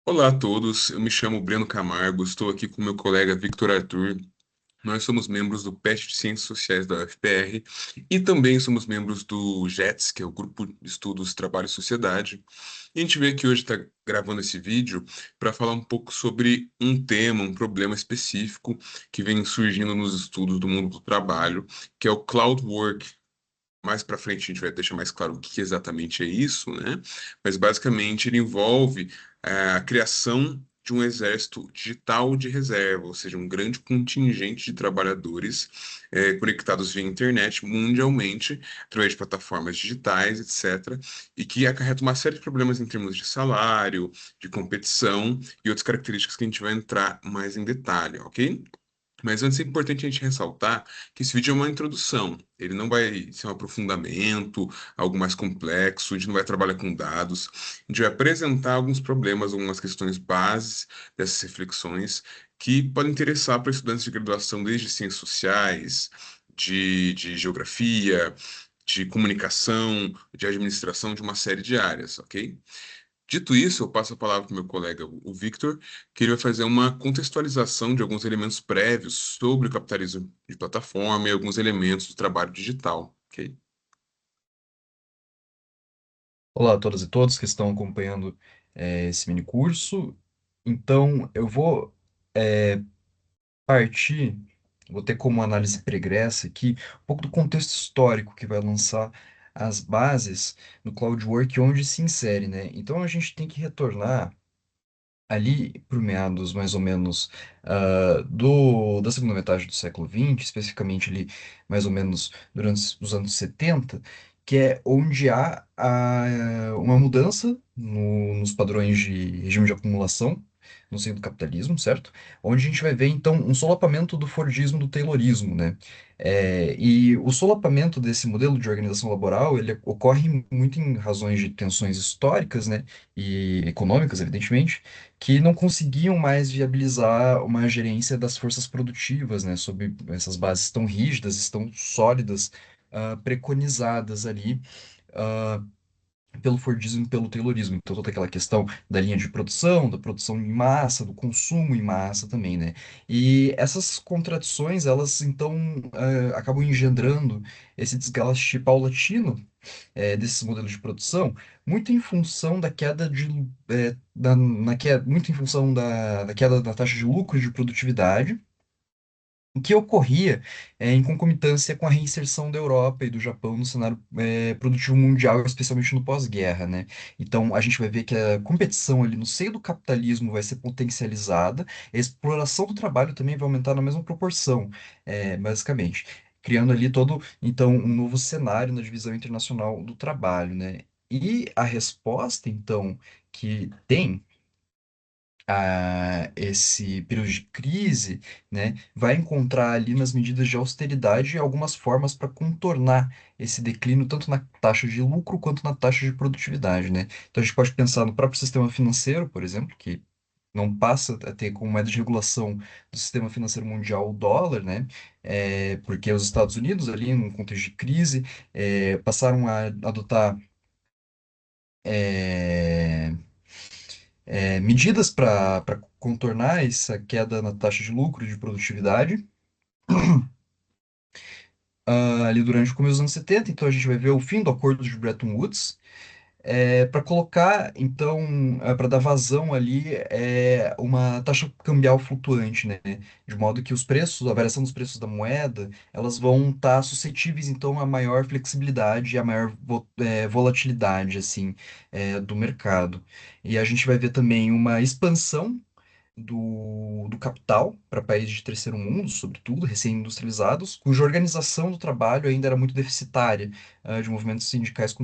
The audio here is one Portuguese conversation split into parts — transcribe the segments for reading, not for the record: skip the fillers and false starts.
Olá a todos, eu me chamo Breno Camargo, estou aqui com meu colega Victor Arthur. Nós somos membros do PET de Ciências Sociais da UFPR e também somos membros do GETS, que é o Grupo de Estudos Trabalho e Sociedade. E a gente veio aqui hoje estar gravando esse vídeo para falar um pouco sobre um tema, um problema específico que vem surgindo nos estudos do mundo do trabalho, que é o cloud work. Mais para frente a gente vai deixar mais claro o que exatamente é isso, né? Mas basicamente ele envolve a criação de um exército digital de reserva, ou seja, um grande contingente de trabalhadores conectados via internet mundialmente, através de plataformas digitais, etc., e que acarreta uma série de problemas em termos de salário, de competição e outras características que a gente vai entrar mais em detalhe, ok? Mas antes é importante a gente ressaltar que esse vídeo é uma introdução. Ele não vai ser um aprofundamento, algo mais complexo, a gente não vai trabalhar com dados. A gente vai apresentar alguns problemas, algumas questões bases dessas reflexões que podem interessar para estudantes de graduação desde ciências sociais, de geografia, de comunicação, de administração, de uma série de áreas, ok? Dito isso, eu passo a palavra para o meu colega, o Victor, que ele vai fazer uma contextualização de alguns elementos prévios sobre o capitalismo de plataforma e alguns elementos do trabalho digital. Ok? Olá a todas e todos que estão acompanhando esse mini curso. Então, eu vou partir, vou ter como análise pregressa aqui um pouco do contexto histórico que vai lançar as bases no Cloud Work onde se insere, né? Então, a gente tem que retornar ali por meados mais ou menos da segunda metade do século XX, especificamente ali mais ou menos durante os anos 70, que é onde há uma mudança nos padrões de regime de acumulação no seio do capitalismo, certo? Onde a gente vai ver então um solapamento do Fordismo, do Taylorismo, né? E o solapamento desse modelo de organização laboral, ele ocorre muito em razões de tensões históricas, né? E econômicas, evidentemente, que não conseguiam mais viabilizar uma gerência das forças produtivas, né, sob essas bases tão rígidas, tão sólidas, preconizadas ali, ah, pelo Fordismo e pelo Taylorismo. Então, toda aquela questão da linha de produção, da produção em massa, do consumo em massa também, né? E essas contradições, elas, então, acabam engendrando esse desgaste paulatino desses modelos de produção, muito em função da queda muito em função da queda da taxa de lucro e de produtividade, o que ocorria em concomitância com a reinserção da Europa e do Japão no cenário produtivo mundial, especialmente no pós-guerra, né? Então, a gente vai ver que a competição ali no seio do capitalismo vai ser potencializada, a exploração do trabalho também vai aumentar na mesma proporção, basicamente, criando ali todo, então, um novo cenário na divisão internacional do trabalho, né? E a resposta, então, que tem esse período de crise, né, vai encontrar ali nas medidas de austeridade algumas formas para contornar esse declínio, tanto na taxa de lucro quanto na taxa de produtividade, né? Então a gente pode pensar no próprio sistema financeiro, por exemplo, que não passa a ter como moeda de regulação do sistema financeiro mundial o dólar, né? Porque os Estados Unidos, ali, num contexto de crise, passaram a adotar é, medidas para contornar essa queda na taxa de lucro e de produtividade, ali durante o começo dos anos 70. Então a gente vai ver o fim do acordo de Bretton Woods, para colocar, então, para dar vazão ali, uma taxa cambial flutuante, né? De modo que os preços, a variação dos preços da moeda, elas vão estar suscetíveis, então, a maior flexibilidade e a maior volatilidade, assim, do mercado. E a gente vai ver também uma expansão do capital para países de terceiro mundo, sobretudo, recém-industrializados, cuja organização do trabalho ainda era muito deficitária, de movimentos sindicais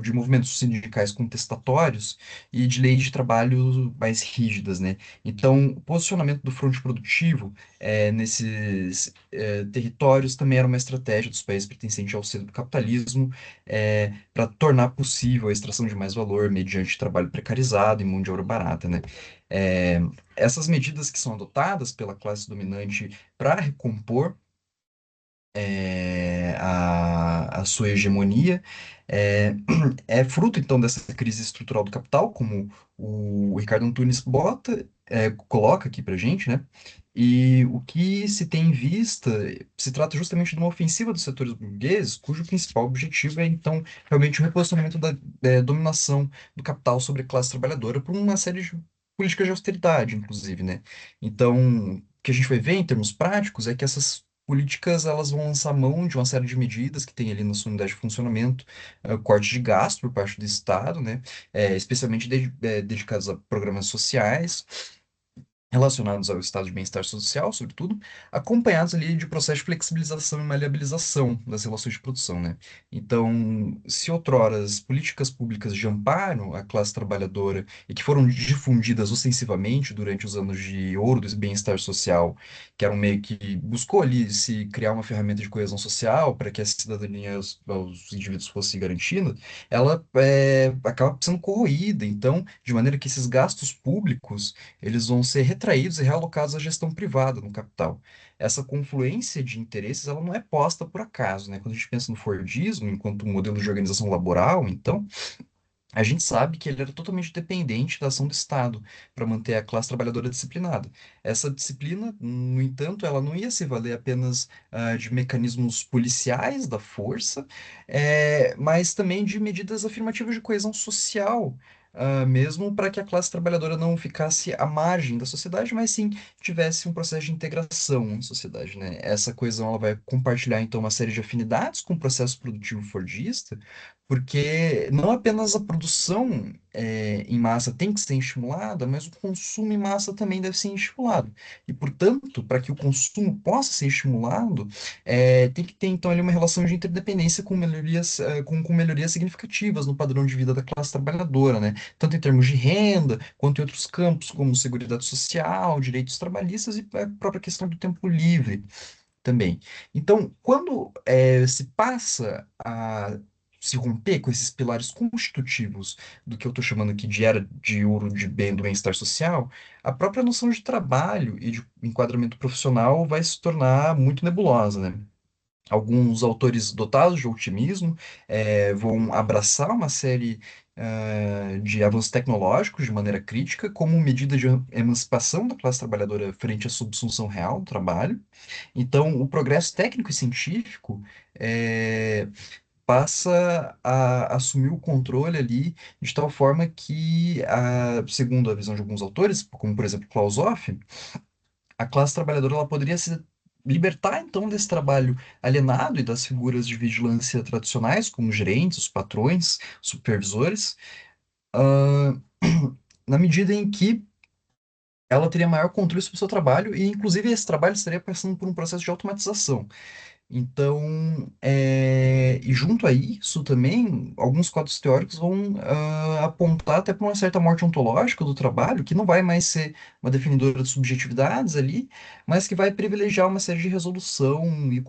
de movimentos sindicais contestatórios e de leis de trabalho mais rígidas, né? Então, o posicionamento do fronte produtivo nesses territórios também era uma estratégia dos países pertencentes ao seio do capitalismo, para tornar possível a extração de mais valor mediante trabalho precarizado e mão de obra barata, né? É, essas medidas que são adotadas pela classe dominante para recompor a sua hegemonia, é, é fruto então dessa crise estrutural do capital, como o Ricardo Antunes coloca aqui para gente, né? E o que se tem em vista se trata justamente de uma ofensiva dos setores burgueses, cujo principal objetivo é então realmente o reposicionamento da dominação do capital sobre a classe trabalhadora por uma série de políticas de austeridade, inclusive, né? Então, o que a gente vai ver em termos práticos é que essas políticas elas vão lançar mão de uma série de medidas que tem ali na sua unidade de funcionamento, corte de gasto por parte do Estado, né, especialmente dedicados a programas sociais, relacionados ao estado de bem-estar social, sobretudo, acompanhados ali de processo de flexibilização e maleabilização das relações de produção, né? Então, se outrora as políticas públicas de amparo à classe trabalhadora e que foram difundidas ostensivamente durante os anos de ouro do bem-estar social, que era um meio que buscou ali se criar uma ferramenta de coesão social para que a cidadania aos indivíduos fosse garantida, ela acaba sendo corroída, então, de maneira que esses gastos públicos eles vão ser retraídos e realocados à gestão privada no capital. Essa confluência de interesses, ela não é posta por acaso, né? Quando a gente pensa no Fordismo, enquanto modelo de organização laboral, então, a gente sabe que ele era totalmente dependente da ação do Estado para manter a classe trabalhadora disciplinada. Essa disciplina, no entanto, ela não ia se valer apenas de mecanismos policiais da força, mas também de medidas afirmativas de coesão social, mesmo para que a classe trabalhadora não ficasse à margem da sociedade, mas sim tivesse um processo de integração na sociedade, né? Essa coesão ela vai compartilhar então uma série de afinidades com o processo produtivo fordista, porque não apenas a produção em massa tem que ser estimulada, mas o consumo em massa também deve ser estimulado. E, portanto, para que o consumo possa ser estimulado, tem que ter, então, ali uma relação de interdependência com melhorias, com melhorias significativas no padrão de vida da classe trabalhadora, né? Tanto em termos de renda, quanto em outros campos, como seguridade social, direitos trabalhistas e a própria questão do tempo livre também. Então, quando se passa a se romper com esses pilares constitutivos do que eu estou chamando aqui de era de ouro de bem do bem-estar social, a própria noção de trabalho e de enquadramento profissional vai se tornar muito nebulosa, né? Alguns autores dotados de otimismo vão abraçar uma série de avanços tecnológicos de maneira crítica, como medida de emancipação da classe trabalhadora frente à subsunção real do trabalho. Então, o progresso técnico e científico passa a assumir o controle ali de tal forma que, segundo a visão de alguns autores, como por exemplo Klaus Hoff, a classe trabalhadora ela poderia se libertar então desse trabalho alienado e das figuras de vigilância tradicionais, como gerentes, os patrões, supervisores, ah, na medida em que ela teria maior controle sobre o seu trabalho e, inclusive, esse trabalho estaria passando por um processo de automatização. Então, e junto a isso também, alguns quadros teóricos vão apontar até para uma certa morte ontológica do trabalho, que não vai mais ser uma definidora de subjetividades ali, mas que vai privilegiar uma série de resolução e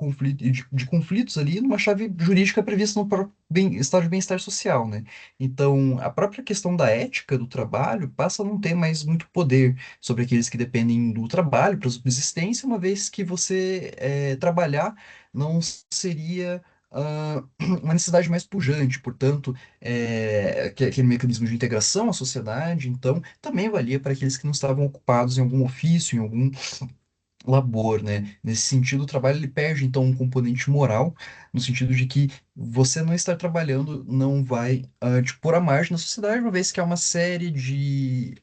de conflitos ali numa chave jurídica prevista no próprio estado de bem-estar social, né? Então, a própria questão da ética do trabalho passa a não ter mais muito poder sobre aqueles que dependem do trabalho para a subsistência, uma vez que você trabalhar não seria uma necessidade mais pujante, portanto, aquele mecanismo de integração à sociedade, então, também valia para aqueles que não estavam ocupados em algum ofício, em algum labor, né? Nesse sentido, o trabalho ele perde, então, um componente moral, no sentido de que você não estar trabalhando não vai te pôr à margem da sociedade, uma vez que há uma série de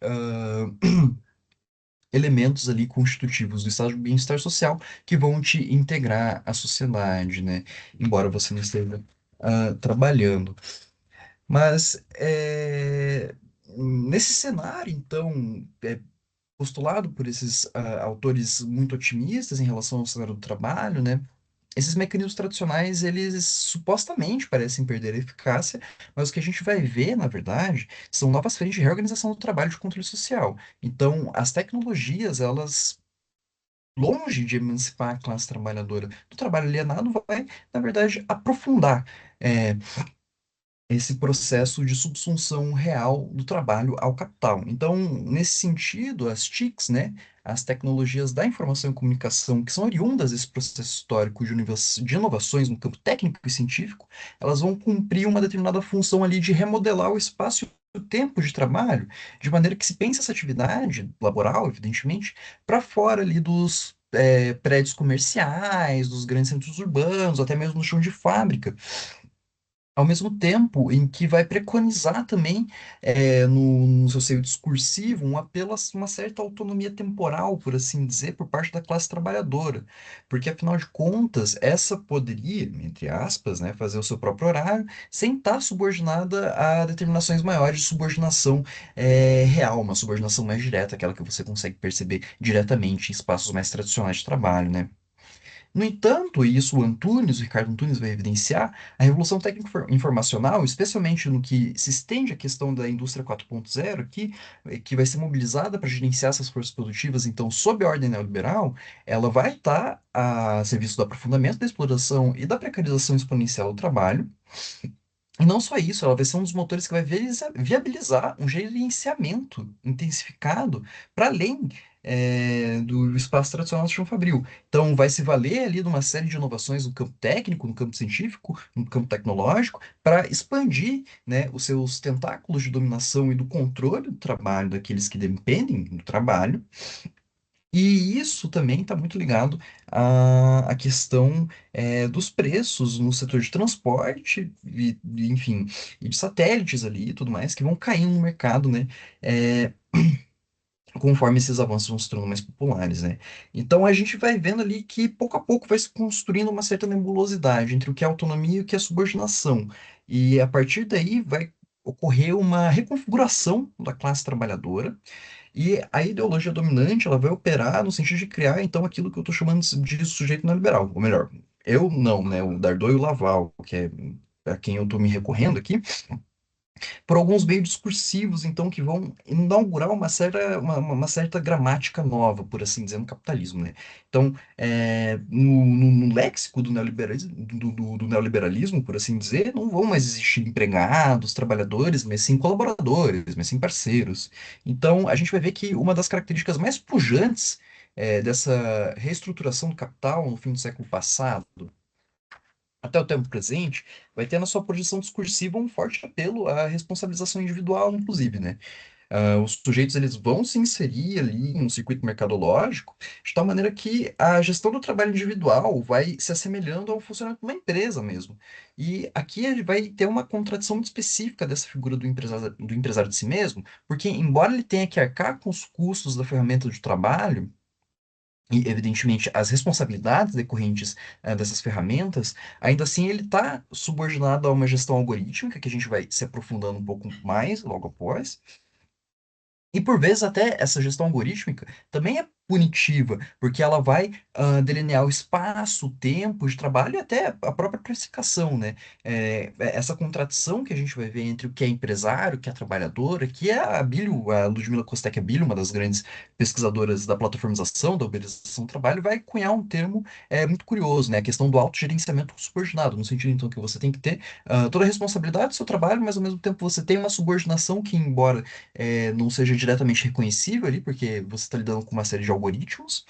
elementos ali constitutivos do estado de bem-estar social que vão te integrar à sociedade, né? Embora você não esteja trabalhando. Mas nesse cenário, então, postulado por esses autores muito otimistas em relação ao cenário do trabalho, né? Esses mecanismos tradicionais, eles supostamente parecem perder a eficácia, mas o que a gente vai ver, na verdade, são novas frentes de reorganização do trabalho e de controle social. Então, as tecnologias, elas, longe de emancipar a classe trabalhadora do trabalho alienado, vai, na verdade, aprofundar. é, esse processo de subsunção real do trabalho ao capital. Então, nesse sentido, as TICs, né, as tecnologias da informação e comunicação, que são oriundas desse processo histórico de inovações no campo técnico e científico, elas vão cumprir uma determinada função ali de remodelar o espaço e o tempo de trabalho, de maneira que se pense essa atividade laboral, evidentemente, para fora ali dos prédios comerciais, dos grandes centros urbanos, até mesmo no chão de fábrica, ao mesmo tempo em que vai preconizar também no seu seio discursivo um apelo a uma certa autonomia temporal, por assim dizer, por parte da classe trabalhadora, porque afinal de contas essa poderia, entre aspas, né, fazer o seu próprio horário sem estar subordinada a determinações maiores de subordinação real, uma subordinação mais direta, aquela que você consegue perceber diretamente em espaços mais tradicionais de trabalho, né? No entanto, e isso o Ricardo Antunes vai evidenciar, a revolução técnico-informacional, especialmente no que se estende à questão da indústria 4.0, que vai ser mobilizada para gerenciar essas forças produtivas, então, sob a ordem neoliberal, ela vai estar a serviço do aprofundamento da exploração e da precarização exponencial do trabalho, e não só isso, ela vai ser um dos motores que vai viabilizar um gerenciamento intensificado para além do espaço tradicional do chão fabril. Então, vai se valer ali de uma série de inovações no campo técnico, no campo científico, no campo tecnológico, para expandir, né, os seus tentáculos de dominação e do controle do trabalho daqueles que dependem do trabalho, e isso também está muito ligado à questão dos preços no setor de transporte, enfim, e de satélites ali e tudo mais, que vão caindo no mercado, né? é, Conforme esses avanços vão se tornando mais populares, né? Então a gente vai vendo ali que pouco a pouco vai se construindo uma certa nebulosidade entre o que é autonomia e o que é subordinação. E a partir daí vai ocorrer uma reconfiguração da classe trabalhadora e a ideologia dominante, ela vai operar no sentido de criar, então, aquilo que eu estou chamando de sujeito neoliberal. Ou melhor, eu não, né? O Dardot e o Laval, que é a quem eu estou me recorrendo aqui, por alguns meios discursivos, então, que vão inaugurar uma certa gramática nova, por assim dizer, no capitalismo, né? Então, no léxico do neoliberalismo, do neoliberalismo, por assim dizer, não vão mais existir empregados, trabalhadores, mas sim colaboradores, mas sim parceiros. Então, a gente vai ver que uma das características mais pujantes dessa reestruturação do capital no fim do século passado, até o tempo presente, vai ter na sua projeção discursiva um forte apelo à responsabilização individual, inclusive, né? Os sujeitos eles vão se inserir ali em um circuito mercadológico de tal maneira que a gestão do trabalho individual vai se assemelhando ao funcionamento de uma empresa mesmo. E aqui ele vai ter uma contradição muito específica dessa figura do empresário de si mesmo, porque embora ele tenha que arcar com os custos da ferramenta de trabalho, e, evidentemente, as responsabilidades decorrentes dessas ferramentas, ainda assim ele está subordinado a uma gestão algorítmica, que a gente vai se aprofundando um pouco mais logo após, e por vezes até essa gestão algorítmica também é punitiva, porque ela vai delinear o espaço, o tempo de trabalho e até a própria precificação, né? Essa contradição que a gente vai ver entre o que é empresário, o que é trabalhador, que é a Ludmila Costec Abílio, uma das grandes pesquisadoras da plataformização, da uberização do trabalho, vai cunhar um termo muito curioso, né? A questão do autogerenciamento subordinado, no sentido então que você tem que ter toda a responsabilidade do seu trabalho, mas ao mesmo tempo você tem uma subordinação que, embora não seja diretamente reconhecível ali, porque você está lidando com uma série de algoritmos.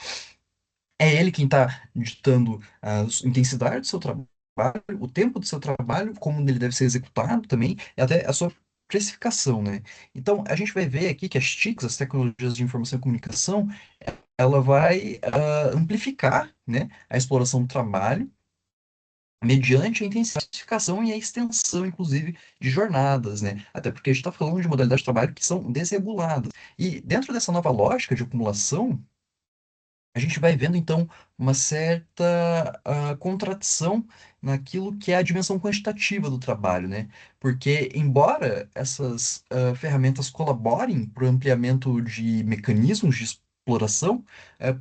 É ele quem está ditando a intensidade do seu trabalho, o tempo do seu trabalho, como ele deve ser executado também, e até a sua precificação, né? Então, a gente vai ver aqui que as TICs, as tecnologias de informação e comunicação, ela vai amplificar, né, a exploração do trabalho, mediante a intensificação e a extensão, inclusive, de jornadas, né? Até porque a gente está falando de modalidades de trabalho que são desreguladas. E dentro dessa nova lógica de acumulação, a gente vai vendo, então, uma certa contradição naquilo que é a dimensão quantitativa do trabalho, né? Porque, embora essas ferramentas colaborem para o ampliamento de mecanismos de exploração,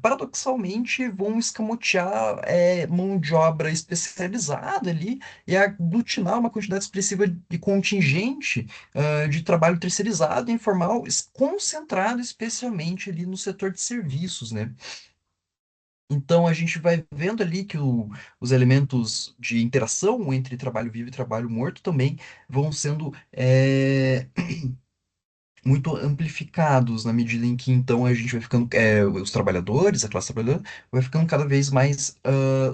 paradoxalmente vão escamotear mão de obra especializada ali e aglutinar uma quantidade expressiva de contingente de trabalho terceirizado e informal, concentrado especialmente ali no setor de serviços, né? Então a gente vai vendo ali que os elementos de interação entre trabalho vivo e trabalho morto também vão sendo muito amplificados na medida em que então a gente vai ficando, os trabalhadores, a classe trabalhadora, vai ficando cada vez mais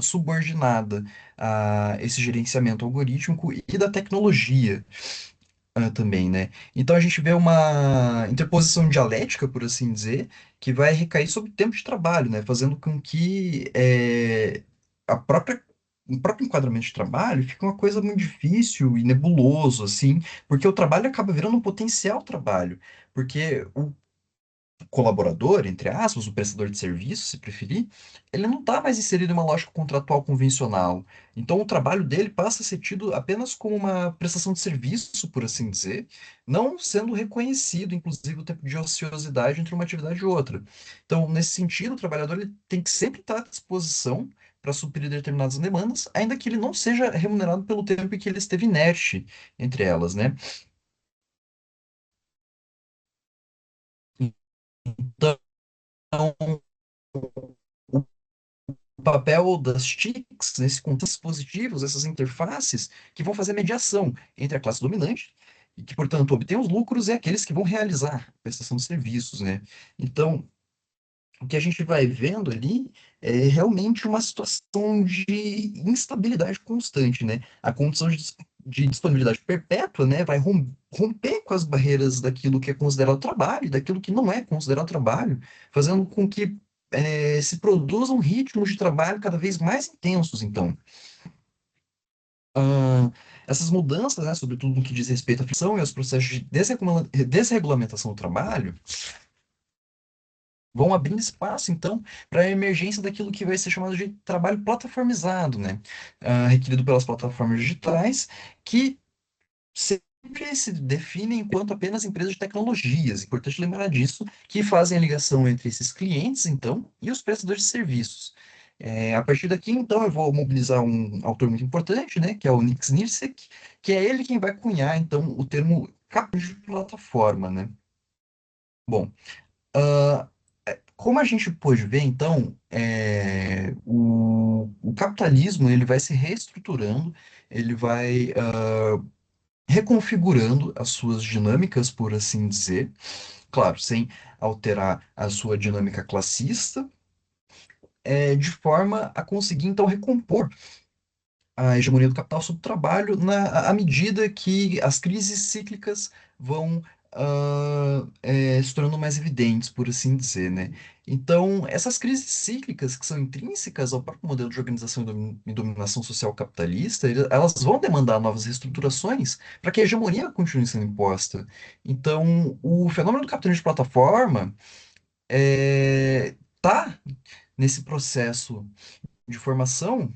subordinada a esse gerenciamento algorítmico e da tecnologia também, né? Então a gente vê uma interposição dialética, por assim dizer, que vai recair sobre o tempo de trabalho, né? Fazendo com que a própria o próprio enquadramento de trabalho fica uma coisa muito difícil e nebuloso, assim, porque o trabalho acaba virando um potencial trabalho, porque o colaborador, entre aspas, o prestador de serviço, se preferir, ele não está mais inserido em uma lógica contratual convencional. Então, o trabalho dele passa a ser tido apenas como uma prestação de serviço, por assim dizer, não sendo reconhecido, inclusive, o tempo de ociosidade entre uma atividade e outra. Então, nesse sentido, o trabalhador ele tem que sempre estar à disposição para suprir determinadas demandas, ainda que ele não seja remunerado pelo tempo em que ele esteve inerte entre elas, né? Então, o papel das TICs nesse contexto dispositivos, essas interfaces que vão fazer mediação entre a classe dominante e que, portanto, obtém os lucros e aqueles que vão realizar a prestação de serviços, né? Então, o que a gente vai vendo ali é realmente uma situação de instabilidade constante, né? A condição de disponibilidade perpétua, né, vai romper com as barreiras daquilo que é considerado trabalho, e daquilo que não é considerado trabalho, fazendo com que se produzam ritmos de trabalho cada vez mais intensos, então. Ah, essas mudanças, né, sobretudo no que diz respeito à fricção e aos processos de desregulamentação do trabalho, vão abrindo espaço, então, para a emergência daquilo que vai ser chamado de trabalho plataformizado, né? Requerido pelas plataformas digitais, que sempre se definem enquanto apenas empresas de tecnologias. Importante lembrar disso, que fazem a ligação entre esses clientes, então, e os prestadores de serviços. A partir daqui, então, eu vou mobilizar um autor muito importante, né, que é o Nick Snirsek, que é ele quem vai cunhar, então, o termo capa de plataforma, né? Bom, ah, como a gente pôde ver, então, o capitalismo ele vai se reestruturando, ele vai reconfigurando as suas dinâmicas, por assim dizer, claro, sem alterar a sua dinâmica classista, de forma a conseguir, então, recompor a hegemonia do capital sobre o trabalho à medida que as crises cíclicas vão se tornando mais evidentes, por assim dizer, né? Então, essas crises cíclicas que são intrínsecas ao próprio modelo de organização e dominação social capitalista, elas vão demandar novas reestruturações para que a hegemonia continue sendo imposta. Então, o fenômeno do capitalismo de plataforma está nesse processo de formação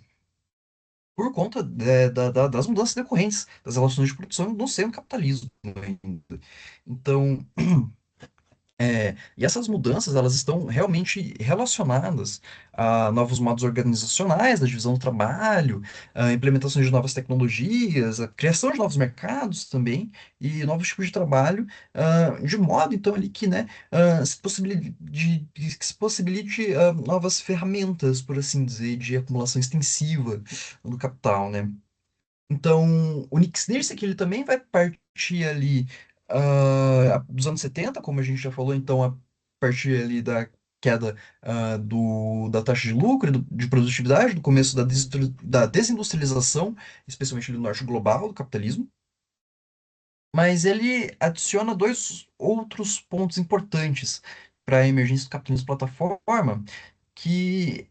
por conta das mudanças decorrentes das relações de produção no seio do capitalismo ainda. Então, e essas mudanças, elas estão realmente relacionadas a novos modos organizacionais da divisão do trabalho, a implementação de novas tecnologias, a criação de novos mercados também e novos tipos de trabalho, de modo, então, ali que, né, que se possibilite novas ferramentas, por assim dizer, de acumulação extensiva do capital, né? Então, o Nick Snirsek, ele também vai partir ali dos anos 70, como a gente já falou, então, a partir ali da queda da taxa de lucro, e de produtividade, do começo da desindustrialização, especialmente ali no norte global do capitalismo. Mas ele adiciona dois outros pontos importantes para a emergência do capitalismo plataforma, que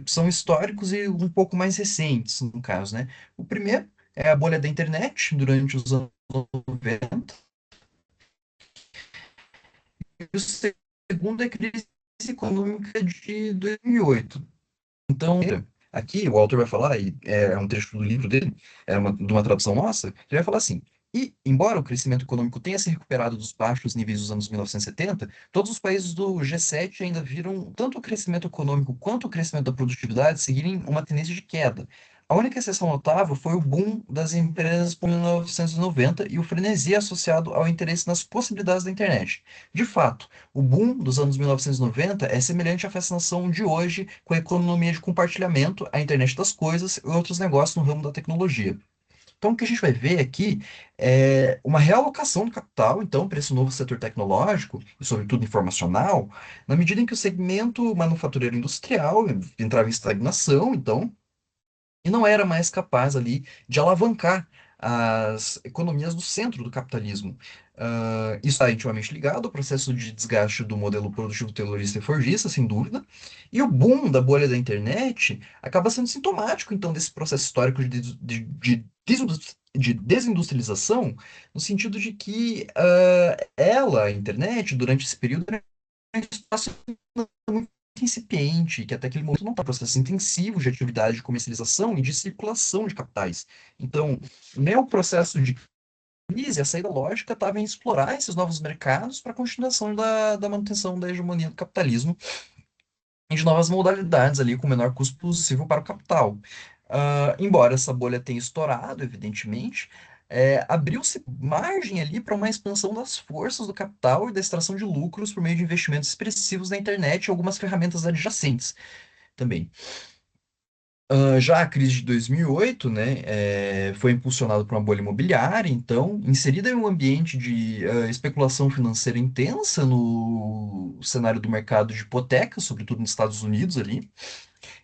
são históricos e um pouco mais recentes, no caso, né? O primeiro é a bolha da internet, durante os anos 90, e o segundo é a crise econômica de 2008. Então, aqui o autor vai falar, e é um trecho do livro dele, de uma tradução nossa, ele vai falar assim: e, embora o crescimento econômico tenha se recuperado dos baixos níveis dos anos 1970, todos os países do G7 ainda viram tanto o crescimento econômico quanto o crescimento da produtividade seguirem uma tendência de queda. A única exceção notável foi o boom das empresas por 1990 e o frenesi associado ao interesse nas possibilidades da internet. De fato, o boom dos anos 1990 é semelhante à fascinação de hoje com a economia de compartilhamento, a internet das coisas e outros negócios no ramo da tecnologia. Então, o que a gente vai ver aqui é uma realocação do capital, então, para esse novo setor tecnológico e, sobretudo, informacional, na medida em que o segmento manufatureiro industrial entrava em estagnação, então, e não era mais capaz ali de alavancar as economias do centro do capitalismo. Isso está intimamente ligado ao processo de desgaste do modelo produtivo taylorista e fordista, sem dúvida, e o boom da bolha da internet acaba sendo sintomático, então, desse processo histórico de desindustrialização, no sentido de que ela, a internet, durante esse período, era um espaço muito incipiente, que até aquele momento não está processo intensivo de atividade de comercialização e de circulação de capitais. Então, meu processo de crise, a saída lógica estava em explorar esses novos mercados para a continuação da manutenção da hegemonia do capitalismo e de novas modalidades ali com o menor custo possível para o capital. Embora essa bolha tenha estourado, evidentemente, abriu-se margem ali para uma expansão das forças do capital e da extração de lucros por meio de investimentos expressivos na internet e algumas ferramentas adjacentes também. Já a crise de 2008, né, foi impulsionada por uma bolha imobiliária, então, inserida em um ambiente de especulação financeira intensa no cenário do mercado de hipotecas, sobretudo nos Estados Unidos ali.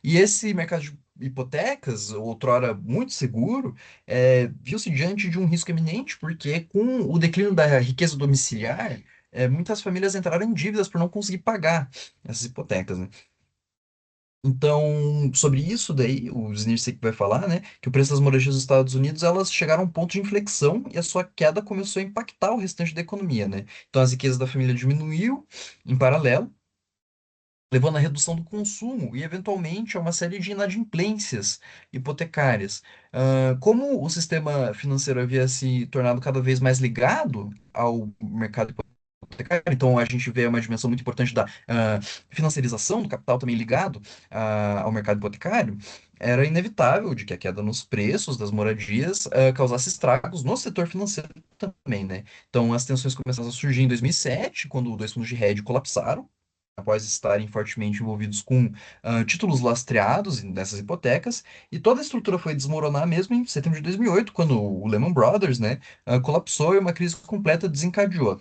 E esse mercado de hipotecas, outrora muito seguro, viu-se diante de um risco eminente, porque com o declínio da riqueza domiciliar, muitas famílias entraram em dívidas por não conseguir pagar essas hipotecas, né? Então, sobre isso daí, o Znirsek vai falar, né, que o preço das moradias dos Estados Unidos, elas chegaram a um ponto de inflexão e a sua queda começou a impactar o restante da economia, né? Então, as riquezas da família diminuiu em paralelo, levando à redução do consumo e, eventualmente, a uma série de inadimplências hipotecárias. Como o sistema financeiro havia se tornado cada vez mais ligado ao mercado hipotecário, então a gente vê uma dimensão muito importante da financiarização do capital também ligado ao mercado hipotecário, era inevitável de que a queda nos preços das moradias causasse estragos no setor financeiro também, né? Então as tensões começaram a surgir em 2007, quando dois fundos de hedge colapsaram, após estarem fortemente envolvidos com títulos lastreados nessas hipotecas, e toda a estrutura foi desmoronar mesmo em setembro de 2008, quando o Lehman Brothers, né, colapsou e uma crise completa desencadeou.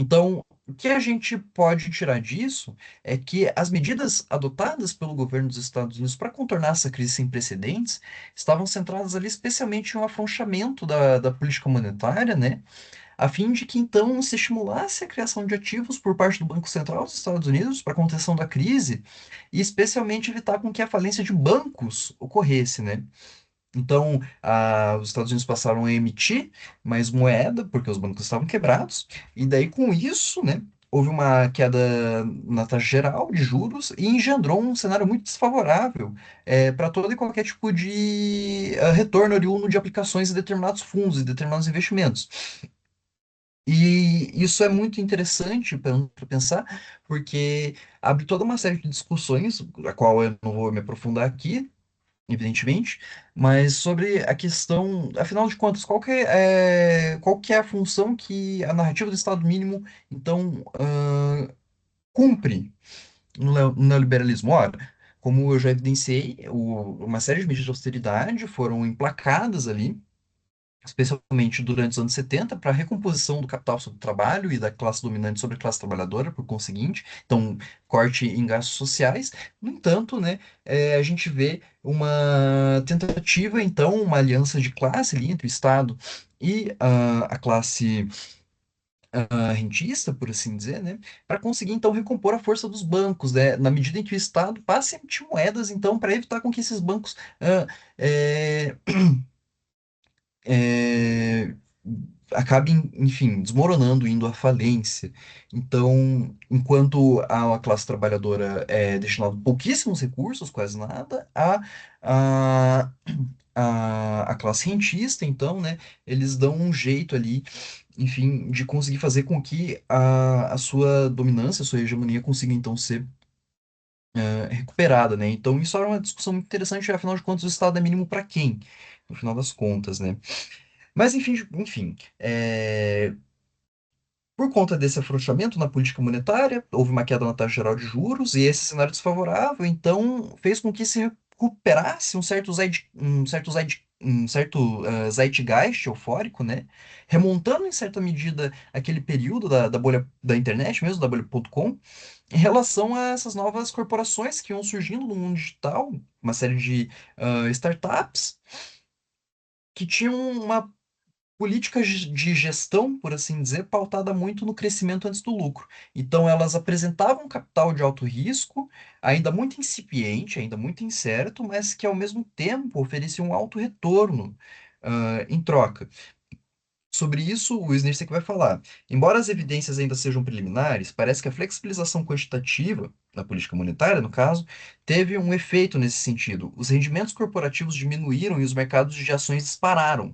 Então, o que a gente pode tirar disso é que as medidas adotadas pelo governo dos Estados Unidos para contornar essa crise sem precedentes estavam centradas ali especialmente em um afrouxamento da política monetária, né? A fim de que então se estimulasse a criação de ativos por parte do Banco Central dos Estados Unidos para contenção da crise e especialmente evitar com que a falência de bancos ocorresse, né? Então, os Estados Unidos passaram a emitir mais moeda, porque os bancos estavam quebrados, e daí com isso, né, houve uma queda na taxa geral de juros e engendrou um cenário muito desfavorável para todo e qualquer tipo de retorno oriundo de aplicações em determinados fundos e determinados investimentos. E isso é muito interessante para pensar, porque abre toda uma série de discussões, a qual eu não vou me aprofundar aqui, evidentemente, mas sobre a questão, afinal de contas, qual que é a função que a narrativa do Estado mínimo, então, cumpre no neoliberalismo? Ora, como eu já evidenciei, uma série de medidas de austeridade foram emplacadas ali, especialmente durante os anos 70, para a recomposição do capital sobre o trabalho e da classe dominante sobre a classe trabalhadora, por conseguinte, então, corte em gastos sociais. No entanto, né, a gente vê uma tentativa, então, uma aliança de classe ali entre o Estado e a classe rentista, por assim dizer, né, para conseguir, então, recompor a força dos bancos, né, na medida em que o Estado passe a emitir moedas, então, para evitar com que esses bancos eh, é, acabe, enfim, desmoronando, indo à falência. Então, enquanto a classe trabalhadora é destinada pouquíssimos recursos, quase nada, a, a classe rentista, então, né, eles dão um jeito ali, enfim, de conseguir fazer com que a sua dominância, a sua hegemonia consiga, então, ser recuperada, né? Então isso era uma discussão muito interessante, afinal de contas, o Estado é mínimo para quem? No final das contas, né? Mas enfim, por conta desse afrouxamento na política monetária, houve uma queda na taxa geral de juros e esse cenário desfavorável, então, fez com que se recuperasse um certo zeitgeist eufórico, né? Remontando em certa medida aquele período da bolha da internet mesmo, da bolha.com, em relação a essas novas corporações que iam surgindo no mundo digital, uma série de startups que tinham uma política de gestão, por assim dizer, pautada muito no crescimento antes do lucro. Então, elas apresentavam um capital de alto risco, ainda muito incipiente, ainda muito incerto, mas que, ao mesmo tempo, oferecia um alto retorno, em troca. Sobre isso, o Snirsek vai falar. Embora as evidências ainda sejam preliminares, parece que a flexibilização quantitativa, na política monetária, no caso, teve um efeito nesse sentido. Os rendimentos corporativos diminuíram e os mercados de ações dispararam.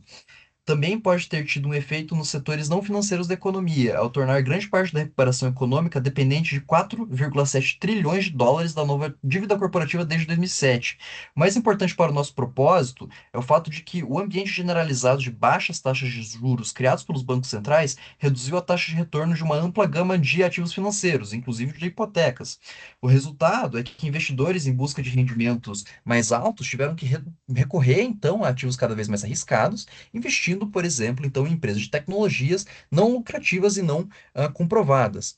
Também pode ter tido um efeito nos setores não financeiros da economia, ao tornar grande parte da recuperação econômica dependente de 4,7 trilhões de dólares da nova dívida corporativa desde 2007. O mais importante para o nosso propósito é o fato de que o ambiente generalizado de baixas taxas de juros criados pelos bancos centrais reduziu a taxa de retorno de uma ampla gama de ativos financeiros, inclusive de hipotecas. O resultado é que investidores em busca de rendimentos mais altos tiveram que recorrer, então, a ativos cada vez mais arriscados, investindo, por exemplo, então, em empresas de tecnologias não lucrativas e não comprovadas.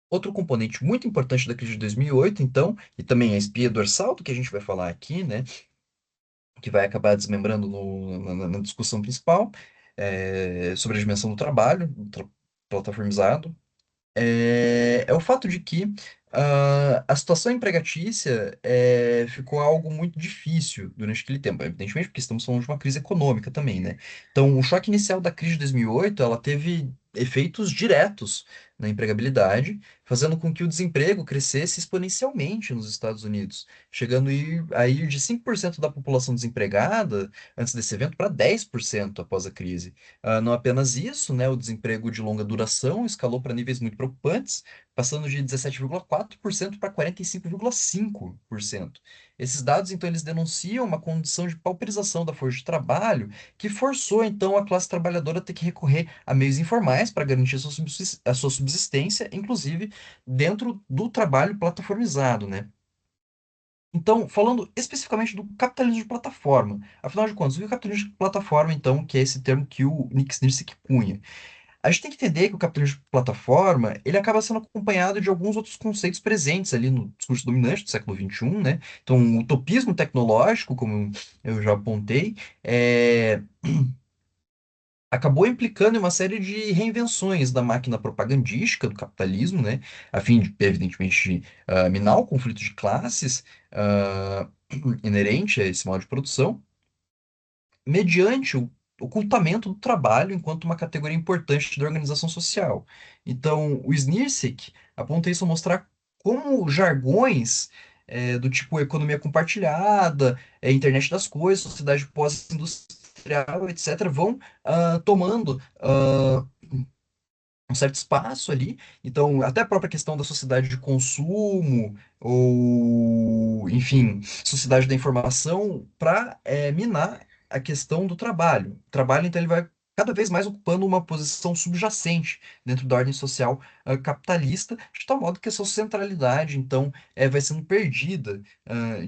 Outro componente muito importante da crise de 2008, então, e também a espinha dorsal do que a gente vai falar aqui, né, que vai acabar desmembrando na discussão principal, sobre a dimensão do trabalho, plataformizado, é o fato de que a situação empregatícia ficou algo muito difícil durante aquele tempo, evidentemente porque estamos falando de uma crise econômica também, né? Então, o choque inicial da crise de 2008, ela teve efeitos diretos na empregabilidade, fazendo com que o desemprego crescesse exponencialmente nos Estados Unidos, chegando a ir de 5% da população desempregada antes desse evento para 10% após a crise. Não apenas isso, né, o desemprego de longa duração escalou para níveis muito preocupantes, passando de 17,4% para 45,5%. Esses dados, então, eles denunciam uma condição de pauperização da força de trabalho que forçou, então, a classe trabalhadora a ter que recorrer a meios informais para garantir a sua subsistência, inclusive dentro do trabalho plataformizado, né? Então, falando especificamente do capitalismo de plataforma, afinal de contas, o que é o capitalismo de plataforma, então, que é esse termo que o Nick Snirsky cunha? A gente tem que entender que o capitalismo de plataforma, ele acaba sendo acompanhado de alguns outros conceitos presentes ali no discurso dominante do século XXI, né? Então, o utopismo tecnológico, como eu já apontei, acabou implicando em uma série de reinvenções da máquina propagandística do capitalismo, né? A fim de, evidentemente, minar o conflito de classes, ah, inerente a esse modo de produção, mediante o ocultamento do trabalho enquanto uma categoria importante da organização social. Então, o Snirsek aponta isso a mostrar como jargões do tipo economia compartilhada, internet das coisas, sociedade pós-industrial, etc., vão tomando um certo espaço ali. Então, até a própria questão da sociedade de consumo, ou, enfim, sociedade da informação, para minar a questão do trabalho. O trabalho, então, ele vai cada vez mais ocupando uma posição subjacente dentro da ordem social capitalista, de tal modo que a sua centralidade, então, vai sendo perdida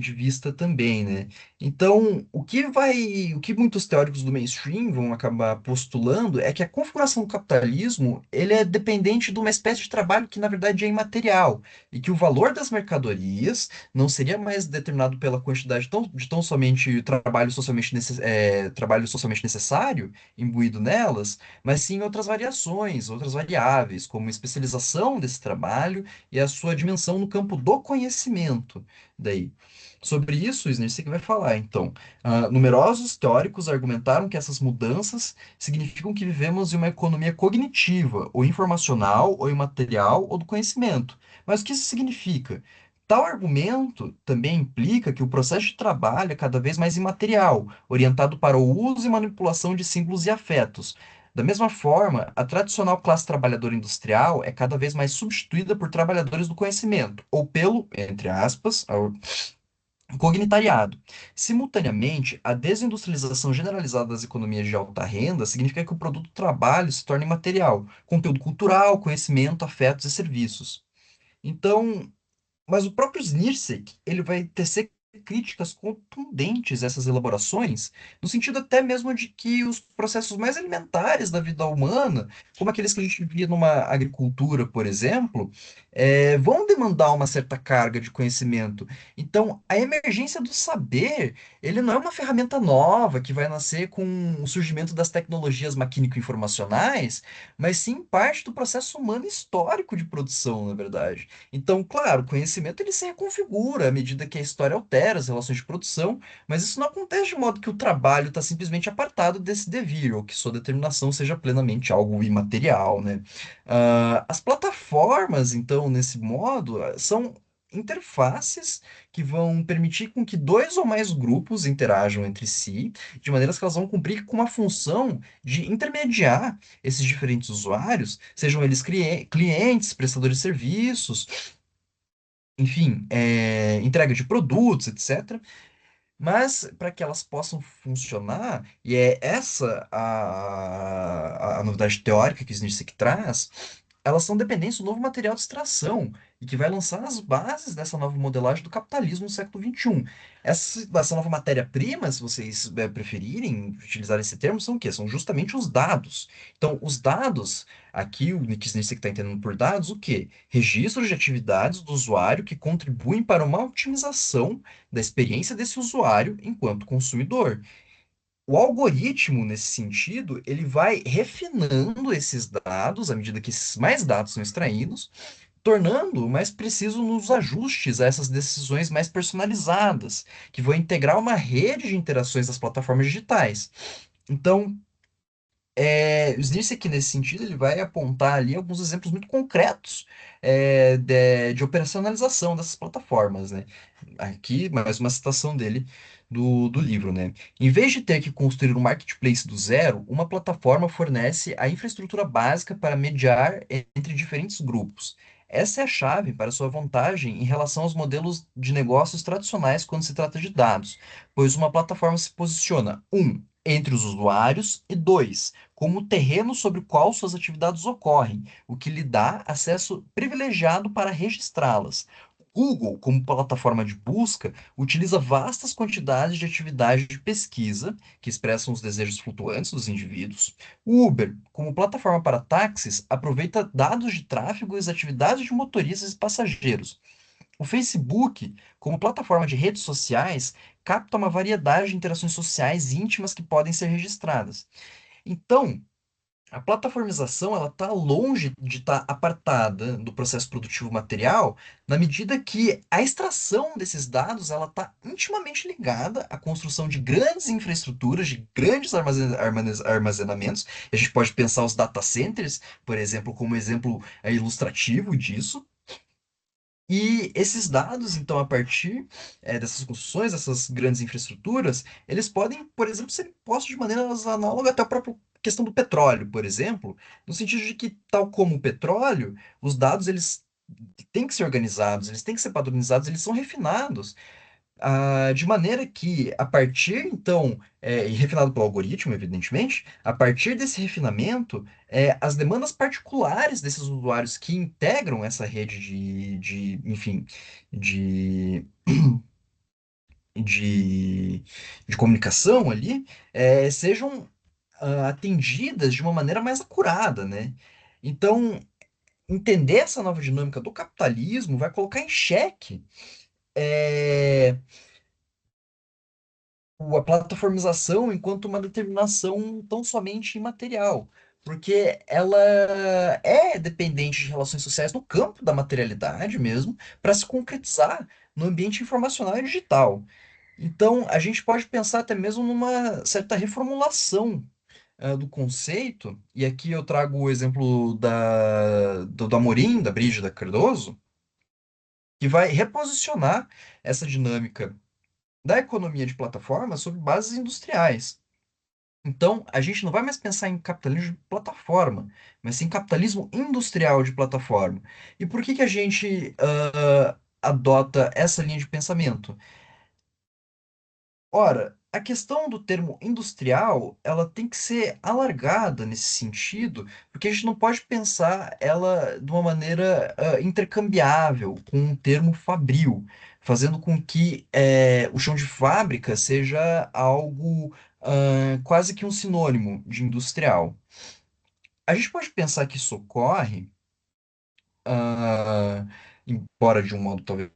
de vista também, né? Então, o que muitos teóricos do mainstream vão acabar postulando é que a configuração do capitalismo, ele é dependente de uma espécie de trabalho que na verdade é imaterial e que o valor das mercadorias não seria mais determinado pela quantidade de tão somente trabalho socialmente necessário imbuído nelas, mas sim outras variações, outras variáveis, como a especialização desse trabalho e a sua dimensão no campo do conhecimento. Daí. Sobre isso, o Snirsek vai falar, então. Numerosos teóricos argumentaram que essas mudanças significam que vivemos em uma economia cognitiva, ou informacional, ou imaterial, ou do conhecimento. Mas o que isso significa? Tal argumento também implica que o processo de trabalho é cada vez mais imaterial, orientado para o uso e manipulação de símbolos e afetos. Da mesma forma, a tradicional classe trabalhadora industrial é cada vez mais substituída por trabalhadores do conhecimento, ou pelo, entre aspas, cognitariado. Simultaneamente, a desindustrialização generalizada das economias de alta renda significa que o produto do trabalho se torna imaterial, conteúdo cultural, conhecimento, afetos e serviços. Então, mas o próprio Snirsek, ele vai tecer críticas contundentes a essas elaborações, no sentido até mesmo de que os processos mais elementares da vida humana, como aqueles que a gente via numa agricultura, por exemplo, vão demandar uma certa carga de conhecimento. Então, a emergência do saber, ele não é uma ferramenta nova que vai nascer com o surgimento das tecnologias maquínico-informacionais, mas sim parte do processo humano histórico de produção, na verdade. Então, claro, o conhecimento ele se reconfigura à medida que a história altera as relações de produção, mas isso não acontece de modo que o trabalho está simplesmente apartado desse devir, ou que sua determinação seja plenamente algo imaterial, né? As plataformas, então, nesse modo, são interfaces que vão permitir com que dois ou mais grupos interajam entre si, de maneiras que elas vão cumprir com uma função de intermediar esses diferentes usuários, sejam eles clientes, prestadores de serviços, enfim, entrega de produtos, etc. Mas para que elas possam funcionar, e é essa a novidade teórica que o Zniszek traz, elas são dependentes do novo material de extração e que vai lançar as bases dessa nova modelagem do capitalismo no século XXI. Essa nova matéria-prima, se vocês preferirem utilizar esse termo, são o quê? São justamente os dados. Então, os dados, aqui o Nick Zniszek está entendendo por dados, o quê? Registros de atividades do usuário que contribuem para uma otimização da experiência desse usuário enquanto consumidor. O algoritmo, nesse sentido, ele vai refinando esses dados à medida que esses mais dados são extraídos, tornando mais preciso nos ajustes a essas decisões mais personalizadas, que vão integrar uma rede de interações das plataformas digitais. Então, o Znirsek, nesse sentido, ele vai apontar ali alguns exemplos muito concretos de operacionalização dessas plataformas, né? Aqui, mais uma citação dele do livro, né? Em vez de ter que construir um marketplace do zero, uma plataforma fornece a infraestrutura básica para mediar entre diferentes grupos. Essa é a chave para sua vantagem em relação aos modelos de negócios tradicionais quando se trata de dados, pois uma plataforma se posiciona, entre os usuários, e dois, como o terreno sobre o qual suas atividades ocorrem, o que lhe dá acesso privilegiado para registrá-las. Google, como plataforma de busca, utiliza vastas quantidades de atividades de pesquisa que expressam os desejos flutuantes dos indivíduos. O Uber, como plataforma para táxis, aproveita dados de tráfego e as atividades de motoristas e passageiros. O Facebook, como plataforma de redes sociais, capta uma variedade de interações sociais íntimas que podem ser registradas. Então, a plataformização ela está longe de estar apartada do processo produtivo material, na medida que a extração desses dados ela está intimamente ligada à construção de grandes infraestruturas, de grandes armazenamentos. A gente pode pensar os data centers, por exemplo, como exemplo ilustrativo disso. E esses dados, então, a partir dessas construções, dessas grandes infraestruturas, eles podem, por exemplo, ser postos de maneiras análogas até a própria questão do petróleo, por exemplo, no sentido de que, tal como o petróleo, os dados eles têm que ser organizados, eles têm que ser padronizados, eles são refinados de maneira que, a partir, então, e refinado pelo algoritmo, evidentemente, a partir desse refinamento, as demandas particulares desses usuários que integram essa rede enfim, de, de, de comunicação ali, sejam atendidas de uma maneira mais acurada, né? Então, entender essa nova dinâmica do capitalismo vai colocar em xeque. é, a plataformização enquanto uma determinação tão somente imaterial, porque ela é dependente de relações sociais no campo da materialidade mesmo, para se concretizar no ambiente informacional e digital. Então, a gente pode pensar até mesmo numa certa reformulação do conceito, e aqui eu trago o exemplo do Amorim, da Brígida Cardoso, que vai reposicionar essa dinâmica da economia de plataforma sobre bases industriais. Então, a gente não vai mais pensar em capitalismo de plataforma, mas sim capitalismo industrial de plataforma. E por que que a gente adota essa linha de pensamento? Ora, a questão do termo industrial, ela tem que ser alargada nesse sentido, porque a gente não pode pensar ela de uma maneira intercambiável com o termo fabril, fazendo com que o chão de fábrica seja algo quase que um sinônimo de industrial. A gente pode pensar que isso ocorre embora de um modo talvez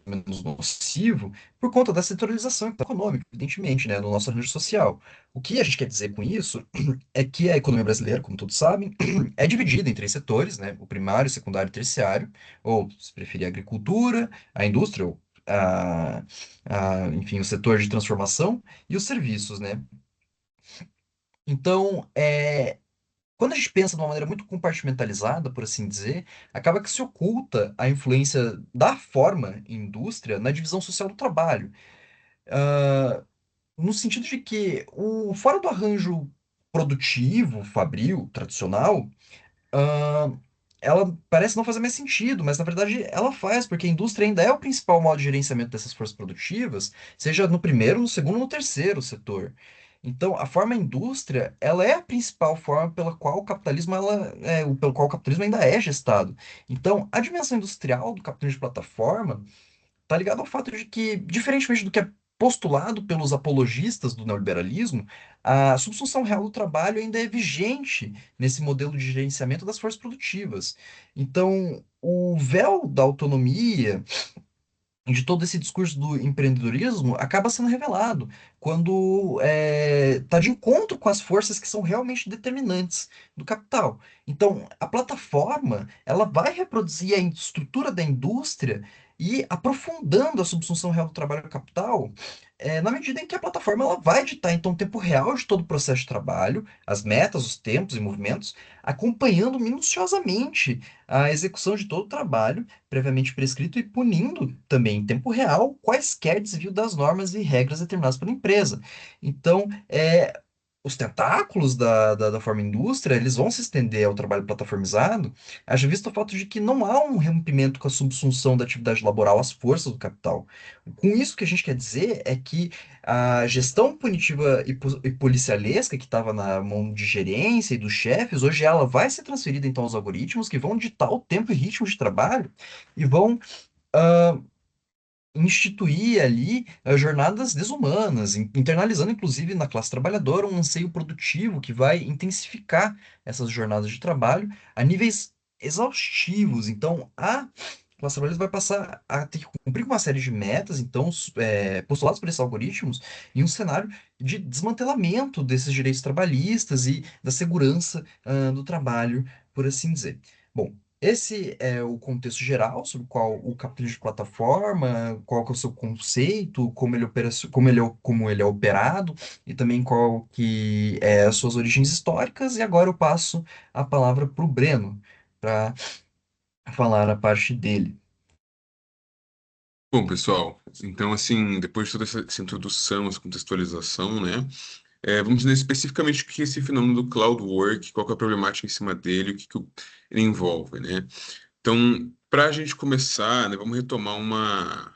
menos nocivo, por conta da setorização econômica, evidentemente, né, no nosso arranjo social. O que a gente quer dizer com isso é que a economia brasileira, como todos sabem, é dividida em três setores, né, o primário, secundário e terciário, ou, se preferir, a agricultura, a indústria, ou enfim, o setor de transformação e os serviços, né? Então, quando a gente pensa de uma maneira muito compartimentalizada, por assim dizer, acaba que se oculta a influência da forma indústria na divisão social do trabalho. No sentido de que, fora do arranjo produtivo, fabril, tradicional, ah, ela parece não fazer mais sentido, mas na verdade ela faz, porque a indústria ainda é o principal modo de gerenciamento dessas forças produtivas, seja no primeiro, no segundo ou no terceiro setor. Então, a forma indústria, ela é a principal forma pela qual o capitalismo, pelo qual o capitalismo ainda é gestado. Então, a dimensão industrial do capitalismo de plataforma tá ligado ao fato de que, diferentemente do que é postulado pelos apologistas do neoliberalismo, a subsunção real do trabalho ainda é vigente nesse modelo de gerenciamento das forças produtivas. Então, o véu da autonomia de todo esse discurso do empreendedorismo acaba sendo revelado quando está de encontro com as forças que são realmente determinantes do capital. Então, a plataforma ela vai reproduzir a estrutura da indústria e aprofundando a subsunção real do trabalho do capital, na medida em que a plataforma ela vai ditar então o tempo real de todo o processo de trabalho, as metas, os tempos e movimentos, acompanhando minuciosamente a execução de todo o trabalho previamente prescrito e punindo também em tempo real quaisquer desvio das normas e regras determinadas pela empresa. Então, os tentáculos da forma indústria, eles vão se estender ao trabalho plataformizado, haja visto o fato de que não há um rompimento com a subsunção da atividade laboral às forças do capital. Com isso, o que a gente quer dizer é que a gestão punitiva e policialesca que estava na mão de gerência e dos chefes, hoje ela vai ser transferida então aos algoritmos que vão ditar o tempo e ritmo de trabalho e vão instituir ali jornadas desumanas, internalizando inclusive na classe trabalhadora um anseio produtivo que vai intensificar essas jornadas de trabalho a níveis exaustivos. Então, a classe trabalhadora vai passar a ter que cumprir com uma série de metas, então, postulados por esses algoritmos, em um cenário de desmantelamento desses direitos trabalhistas e da segurança, do trabalho, por assim dizer. Bom, esse é o contexto geral sobre qual o capitalismo de plataforma, qual que é o seu conceito, como ele é operado e também qual que é as suas origens históricas. E agora eu passo a palavra para o Breno para falar a parte dele. Bom, pessoal, então, assim, depois de toda essa introdução, essa contextualização, né, vamos entender especificamente o que é esse fenômeno do cloud work, qual que é a problemática em cima dele, o que que ele envolve, né? Então, para a gente começar, né, vamos retomar uma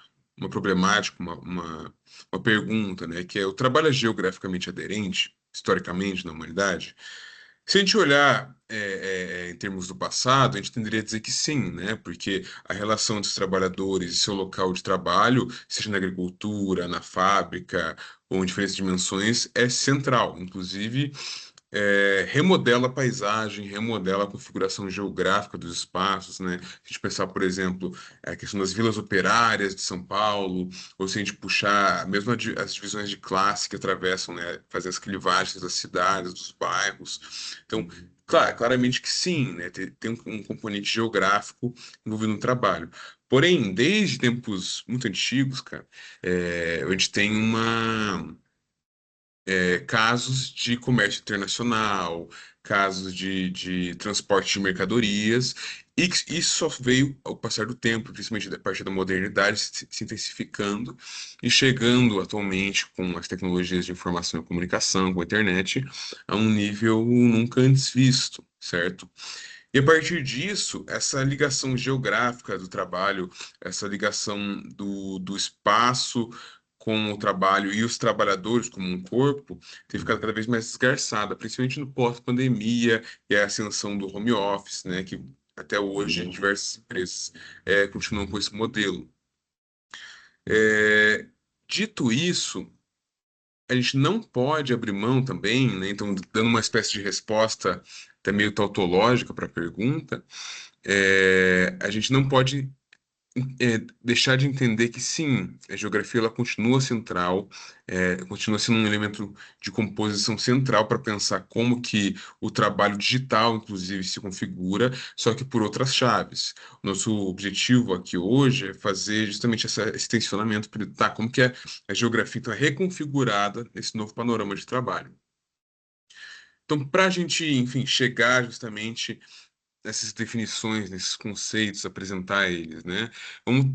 problemática, uma pergunta, né, que é o trabalho é geograficamente aderente, historicamente, na humanidade? Se a gente olhar em termos do passado, a gente tenderia a dizer que sim, né? Porque a relação dos trabalhadores e seu local de trabalho, seja na agricultura, na fábrica ou em diferentes dimensões, é central. Inclusive, remodela a paisagem, remodela a configuração geográfica dos espaços, né? Se a gente pensar, por exemplo, a questão das vilas operárias de São Paulo, ou se a gente puxar mesmo as divisões de classe que atravessam, né? Fazer as clivagens das cidades, dos bairros. Então, claro, claramente que sim, né? Tem um componente geográfico envolvido no trabalho. Porém, desde tempos muito antigos, cara, a gente tem casos de comércio internacional, casos de transporte de mercadorias, e que isso só veio ao passar do tempo, principalmente a partir da modernidade, se intensificando e chegando atualmente com as tecnologias de informação e comunicação, com a internet, a um nível nunca antes visto, certo? E a partir disso, essa ligação geográfica do trabalho, essa ligação do espaço com o trabalho e os trabalhadores como um corpo, tem ficado cada vez mais esgarçada, principalmente no pós-pandemia e a ascensão do home office, né, que até hoje diversas empresas continuam com esse modelo. É, dito isso, a gente não pode abrir mão também, né, então dando uma espécie de resposta até meio tautológica para a pergunta, a gente não pode deixar de entender que sim, a geografia ela continua central, continua sendo um elemento de composição central para pensar como que o trabalho digital, inclusive, se configura, só que por outras chaves. O nosso objetivo aqui hoje é fazer justamente esse tensionamento, para tá, como que a geografia então, é reconfigurada nesse novo panorama de trabalho. Então, para a gente, enfim, chegar justamente nessas definições, nesses conceitos, apresentar eles, né? Vamos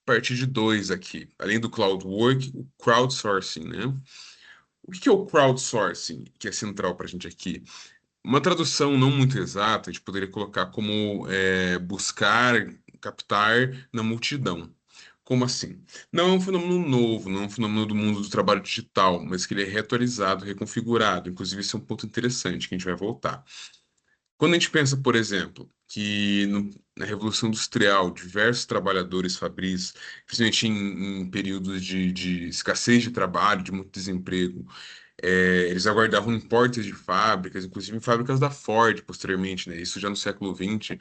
partir de dois aqui. Além do cloud work, o crowdsourcing, né? O que é o crowdsourcing, que é central para a gente aqui? Uma tradução não muito exata, a gente poderia colocar como buscar, captar na multidão. Como assim? Não é um fenômeno novo, não é um fenômeno do mundo do trabalho digital, mas que ele é reatualizado, reconfigurado. Inclusive, esse é um ponto interessante que a gente vai voltar. Quando a gente pensa, por exemplo, que na Revolução Industrial, diversos trabalhadores fabris, principalmente em períodos de escassez de trabalho, de muito desemprego, eles aguardavam em portas de fábricas, inclusive em fábricas da Ford, posteriormente, né? Isso já no século XX,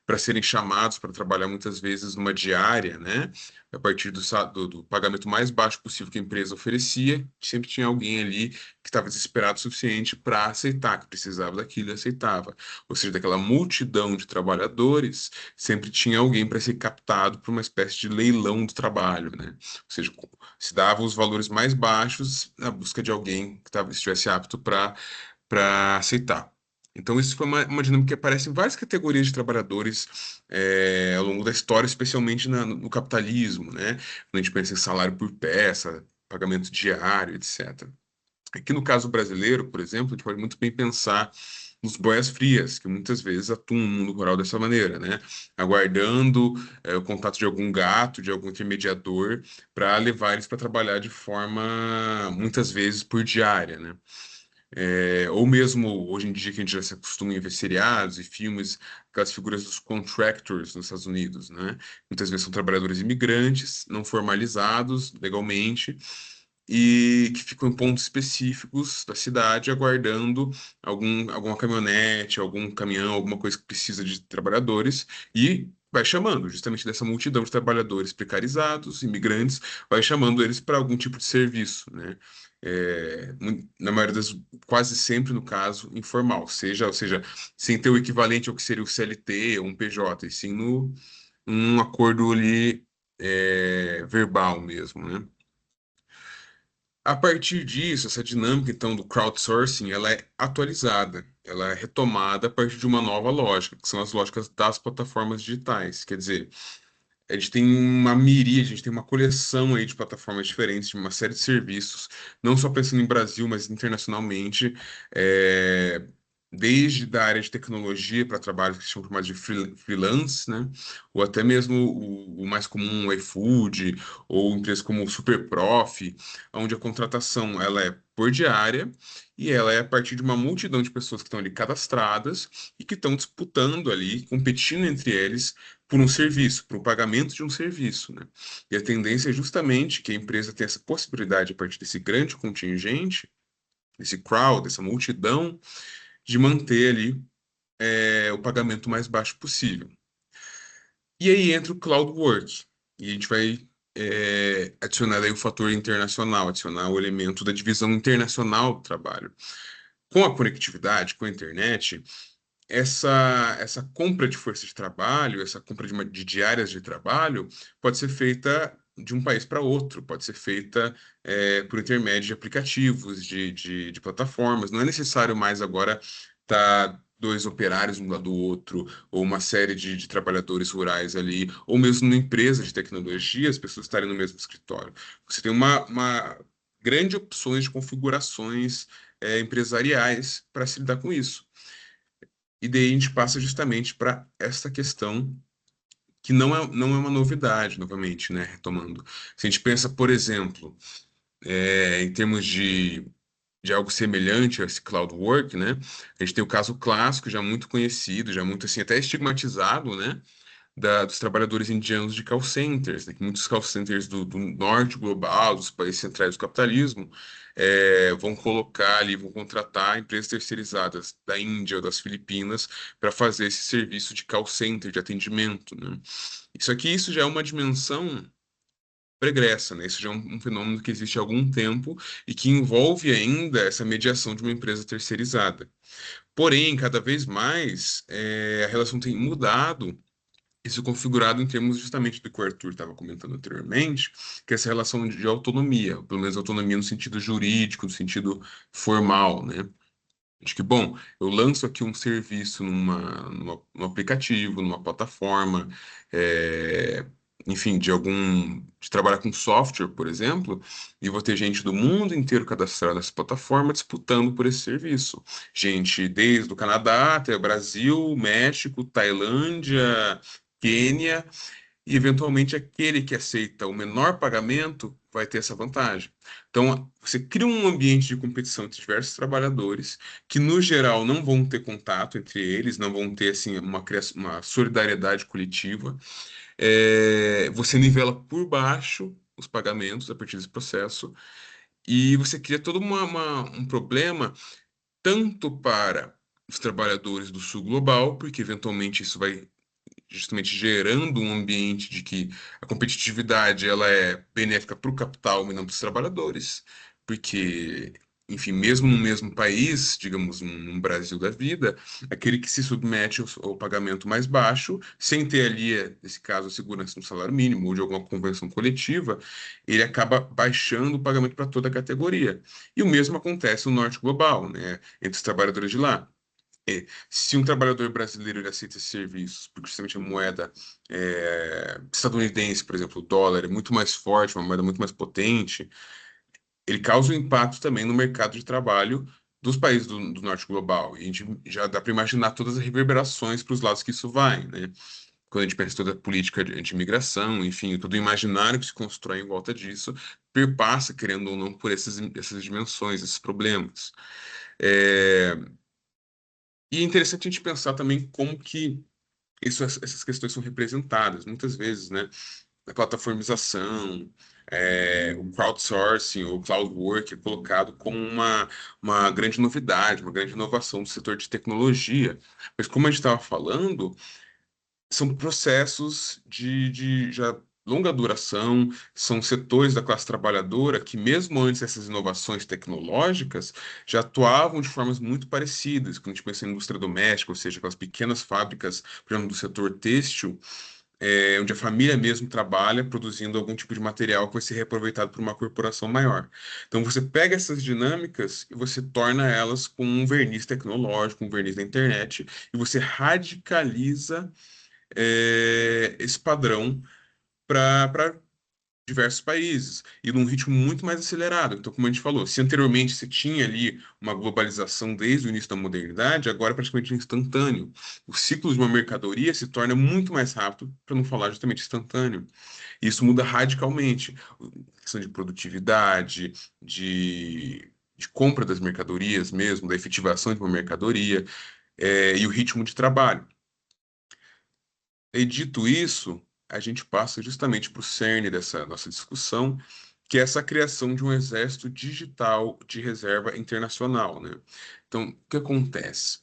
para serem chamados para trabalhar muitas vezes numa diária, né? A partir do pagamento mais baixo possível que a empresa oferecia, sempre tinha alguém ali que estava desesperado o suficiente para aceitar, que precisava daquilo e aceitava. Ou seja, daquela multidão de trabalhadores, sempre tinha alguém para ser captado por uma espécie de leilão do trabalho, né? Ou seja, se dava os valores mais baixos na busca de alguém que estivesse apto para aceitar. Então, isso foi uma dinâmica que aparece em várias categorias de trabalhadores ao longo da história, especialmente no capitalismo, né? Quando a gente pensa em salário por peça, pagamento diário, etc. Aqui no caso brasileiro, por exemplo, a gente pode muito bem pensar nos boias frias, que muitas vezes atuam no mundo rural dessa maneira, né? Aguardando o contato de algum gato, de algum intermediador, para levar eles para trabalhar de forma, muitas vezes, por diária, né? Ou mesmo hoje em dia que a gente já se acostuma em ver seriados e filmes, aquelas figuras dos contractors nos Estados Unidos, né? Muitas vezes são trabalhadores imigrantes, não formalizados legalmente, e que ficam em pontos específicos da cidade aguardando alguma caminhonete, algum caminhão, alguma coisa que precisa de trabalhadores, e vai chamando justamente dessa multidão de trabalhadores precarizados, imigrantes, vai chamando eles para algum tipo de serviço, né? Na maioria das, quase sempre no caso informal, ou seja, sem ter o equivalente ao que seria o CLT ou um PJ, e sim num acordo ali verbal mesmo, né? A partir disso, essa dinâmica então do crowdsourcing, ela é atualizada, ela é retomada a partir de uma nova lógica, que são as lógicas das plataformas digitais. Quer dizer, a gente tem uma miríade, a gente tem uma coleção aí de plataformas diferentes, de uma série de serviços, não só pensando em Brasil, mas internacionalmente, é, desde da área de tecnologia para trabalhos que são chamados de freelance, né? Ou até mesmo o mais comum, o iFood, ou empresas como o Superprof, onde a contratação ela é por diária e ela é a partir de uma multidão de pessoas que estão ali cadastradas e que estão disputando ali, competindo entre eles por um serviço, por um pagamento de um serviço, né? E a tendência é justamente que a empresa tenha essa possibilidade, a partir desse grande contingente, desse crowd, dessa multidão, de manter ali o pagamento mais baixo possível. E aí entra o cloud work, e a gente vai adicionar aí o fator internacional, adicionar o elemento da divisão internacional do trabalho. Com a conectividade, com a internet, essa compra de força de trabalho, essa compra de diárias de trabalho, pode ser feita de um país para outro, pode ser feita por intermédio de aplicativos, de plataformas. Não é necessário mais agora estar dois operários um lado do outro, ou uma série de trabalhadores rurais ali, ou mesmo numa empresa de tecnologia, as pessoas estarem no mesmo escritório. Você tem uma grande opções de configurações empresariais para se lidar com isso. E daí a gente passa justamente para essa questão que não é uma novidade, novamente, né? Retomando. Se a gente pensa, por exemplo, em termos de algo semelhante a esse cloud work, né? A gente tem o caso clássico, já muito conhecido, já muito assim, até estigmatizado, né? Dos trabalhadores indianos de call centers, né? Que muitos call centers do norte global, dos países centrais do capitalismo, vão colocar ali, vão contratar empresas terceirizadas da Índia ou das Filipinas para fazer esse serviço de call center, de atendimento, né? Isso já é uma dimensão pregressa, né? Isso já é um fenômeno que existe há algum tempo e que envolve ainda essa mediação de uma empresa terceirizada. Porém, cada vez mais, a relação tem mudado, isso configurado em termos justamente do que o Arthur estava comentando anteriormente, que é essa relação de autonomia, pelo menos autonomia no sentido jurídico, no sentido formal, né? Acho que, bom, eu lanço aqui um serviço num aplicativo, numa plataforma, é, enfim, de trabalhar com software, por exemplo, e vou ter gente do mundo inteiro cadastrada nessa plataforma disputando por esse serviço. Gente desde o Canadá até o Brasil, México, Tailândia, Quênia, e eventualmente aquele que aceita o menor pagamento vai ter essa vantagem. Então, você cria um ambiente de competição entre diversos trabalhadores que, no geral, não vão ter contato entre eles, não vão ter assim uma solidariedade coletiva. Você nivela por baixo os pagamentos a partir desse processo e você cria todo um problema tanto para os trabalhadores do sul global, porque eventualmente isso vai justamente gerando um ambiente de que a competitividade ela é benéfica para o capital e não para os trabalhadores, porque, enfim, mesmo no mesmo país, digamos, num Brasil da vida, aquele que se submete ao pagamento mais baixo, sem ter ali, nesse caso, a segurança do salário mínimo ou de alguma convenção coletiva, ele acaba baixando o pagamento para toda a categoria. E o mesmo acontece no norte global, né, entre os trabalhadores de lá. Se um trabalhador brasileiro ele aceita esses serviços, porque justamente a moeda estadunidense, por exemplo, o dólar é muito mais forte, uma moeda muito mais potente, ele causa um impacto também no mercado de trabalho dos países do norte global. E a gente já dá para imaginar todas as reverberações para os lados que isso vai, né? Quando a gente pensa em toda a política de imigração, enfim, todo o imaginário que se constrói em volta disso, perpassa, querendo ou não, por essas dimensões, esses problemas. É, E é interessante a gente pensar também como que essas questões são representadas, muitas vezes, né? A plataformização, o crowdsourcing, o cloud work é colocado como uma grande novidade, uma grande inovação do setor de tecnologia. Mas como a gente estava falando, são processos de já longa duração, são setores da classe trabalhadora que, mesmo antes dessas inovações tecnológicas, já atuavam de formas muito parecidas. Quando a gente pensa em indústria doméstica, ou seja, aquelas pequenas fábricas, por exemplo, do setor têxtil, onde a família mesmo trabalha produzindo algum tipo de material que vai ser reaproveitado por uma corporação maior. Então, você pega essas dinâmicas e você torna elas com um verniz tecnológico, um verniz da internet, e você radicaliza esse padrão para diversos países e num ritmo muito mais acelerado. Então, como a gente falou, se anteriormente você tinha ali uma globalização desde o início da modernidade, agora é praticamente instantâneo. O ciclo de uma mercadoria se torna muito mais rápido, para não falar justamente instantâneo. E isso muda radicalmente a questão de produtividade, de compra das mercadorias mesmo, da efetivação de uma mercadoria, e o ritmo de trabalho. E dito isso, a gente passa justamente para o cerne dessa nossa discussão, que é essa criação de um exército digital de reserva internacional, né? Então, o que acontece?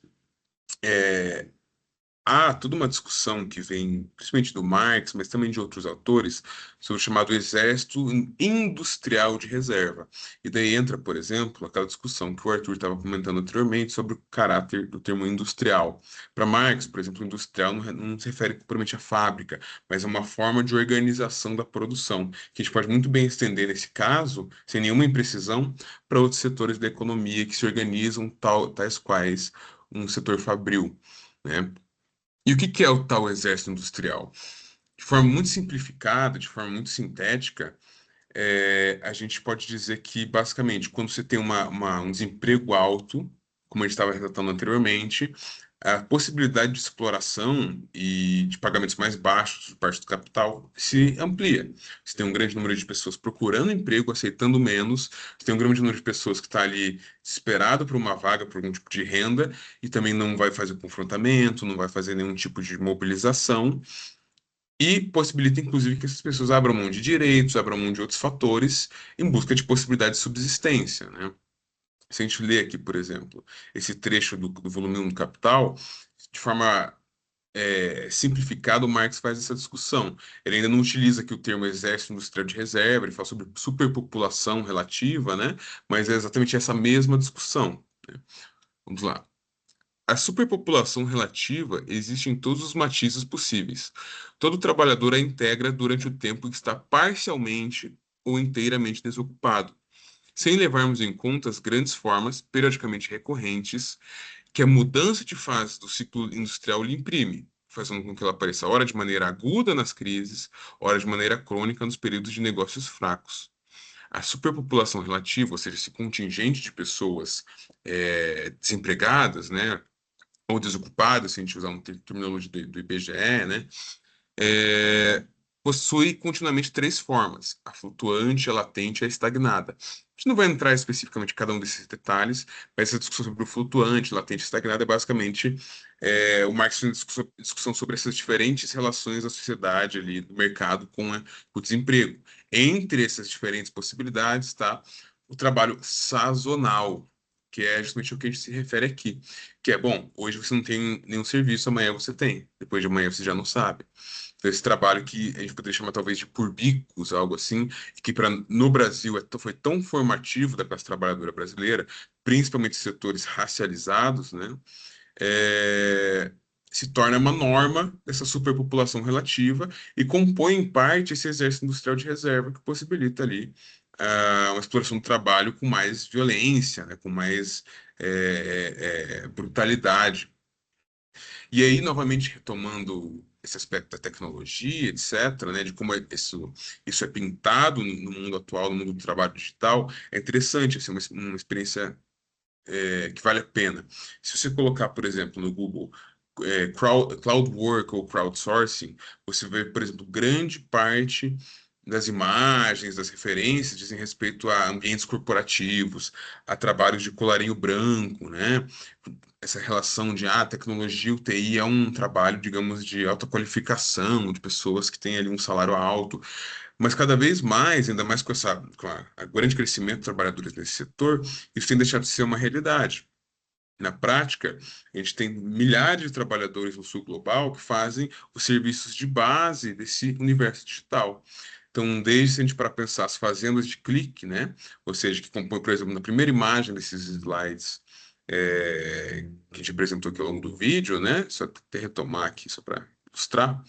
há toda uma discussão que vem, principalmente do Marx, mas também de outros autores, sobre o chamado exército industrial de reserva. E daí entra, por exemplo, aquela discussão que o Arthur estava comentando anteriormente sobre o caráter do termo industrial. Para Marx, por exemplo, industrial não se refere puramente à fábrica, mas a uma forma de organização da produção, que a gente pode muito bem estender nesse caso, sem nenhuma imprecisão, para outros setores da economia que se organizam tais quais um setor fabril, né? E o que que é o tal exército industrial? De forma muito simplificada, de forma muito sintética, a gente pode dizer que, basicamente, quando você tem um desemprego alto, como a gente estava relatando anteriormente, a possibilidade de exploração e de pagamentos mais baixos por parte do capital se amplia. Você tem um grande número de pessoas procurando emprego, aceitando menos, você tem um grande número de pessoas que está ali desesperado por uma vaga, por algum tipo de renda, e também não vai fazer confrontamento, não vai fazer nenhum tipo de mobilização. E possibilita, inclusive, que essas pessoas abram mão de direitos, abram mão de outros fatores em busca de possibilidade de subsistência, né? Se a gente lê aqui, por exemplo, esse trecho do volume 1 do Capital, de forma simplificada, o Marx faz essa discussão. Ele ainda não utiliza aqui o termo exército industrial de reserva, ele fala sobre superpopulação relativa, né? Mas é exatamente essa mesma discussão, né? Vamos lá. A superpopulação relativa existe em todos os matizes possíveis. Todo trabalhador a integra durante o tempo que está parcialmente ou inteiramente desocupado, sem levarmos em conta as grandes formas, periodicamente recorrentes, que a mudança de fase do ciclo industrial lhe imprime, fazendo com que ela apareça ora de maneira aguda nas crises, ora de maneira crônica nos períodos de negócios fracos. A superpopulação relativa, ou seja, esse contingente de pessoas desempregadas, né, ou desocupadas, se a gente usar uma terminologia do IBGE, né, é, possui continuamente três formas: a flutuante, a latente e a estagnada. A gente não vai entrar especificamente em cada um desses detalhes, mas essa discussão sobre o flutuante, latente e estagnada é basicamente o Marx fez uma discussão sobre essas diferentes relações da sociedade ali, do mercado com o desemprego. Entre essas diferentes possibilidades está o trabalho sazonal, que é justamente o que a gente se refere aqui. Que é, bom, hoje você não tem nenhum serviço, amanhã você tem. Depois de amanhã você já não sabe. Então, esse trabalho que a gente poderia chamar talvez de por bicos, algo assim, e que no Brasil foi tão formativo da classe trabalhadora brasileira, principalmente setores racializados, né, é, se torna uma norma dessa superpopulação relativa e compõe em parte esse exército industrial de reserva que possibilita ali uma exploração do trabalho com mais violência, né, com mais brutalidade. E aí, novamente, retomando esse aspecto da tecnologia, etc., né, de como isso é pintado no mundo atual, no mundo do trabalho digital, é interessante, assim, uma experiência que vale a pena. Se você colocar, por exemplo, no Google, crowd work ou crowdsourcing, você vê, por exemplo, grande parte das imagens, das referências dizem respeito a ambientes corporativos, a trabalhos de colarinho branco, né? Essa relação de tecnologia e UTI é um trabalho, digamos, de alta qualificação, de pessoas que têm ali um salário alto, mas cada vez mais, ainda mais com a grande crescimento de trabalhadores nesse setor, isso tem deixado de ser uma realidade. Na prática, a gente tem milhares de trabalhadores no sul global que fazem os serviços de base desse universo digital. Então, desde se a gente para pensar as fazendas de clique, né? Ou seja, que compõem, por exemplo, na primeira imagem desses slides que a gente apresentou aqui ao longo do vídeo, né? Só até retomar aqui, só para ilustrar,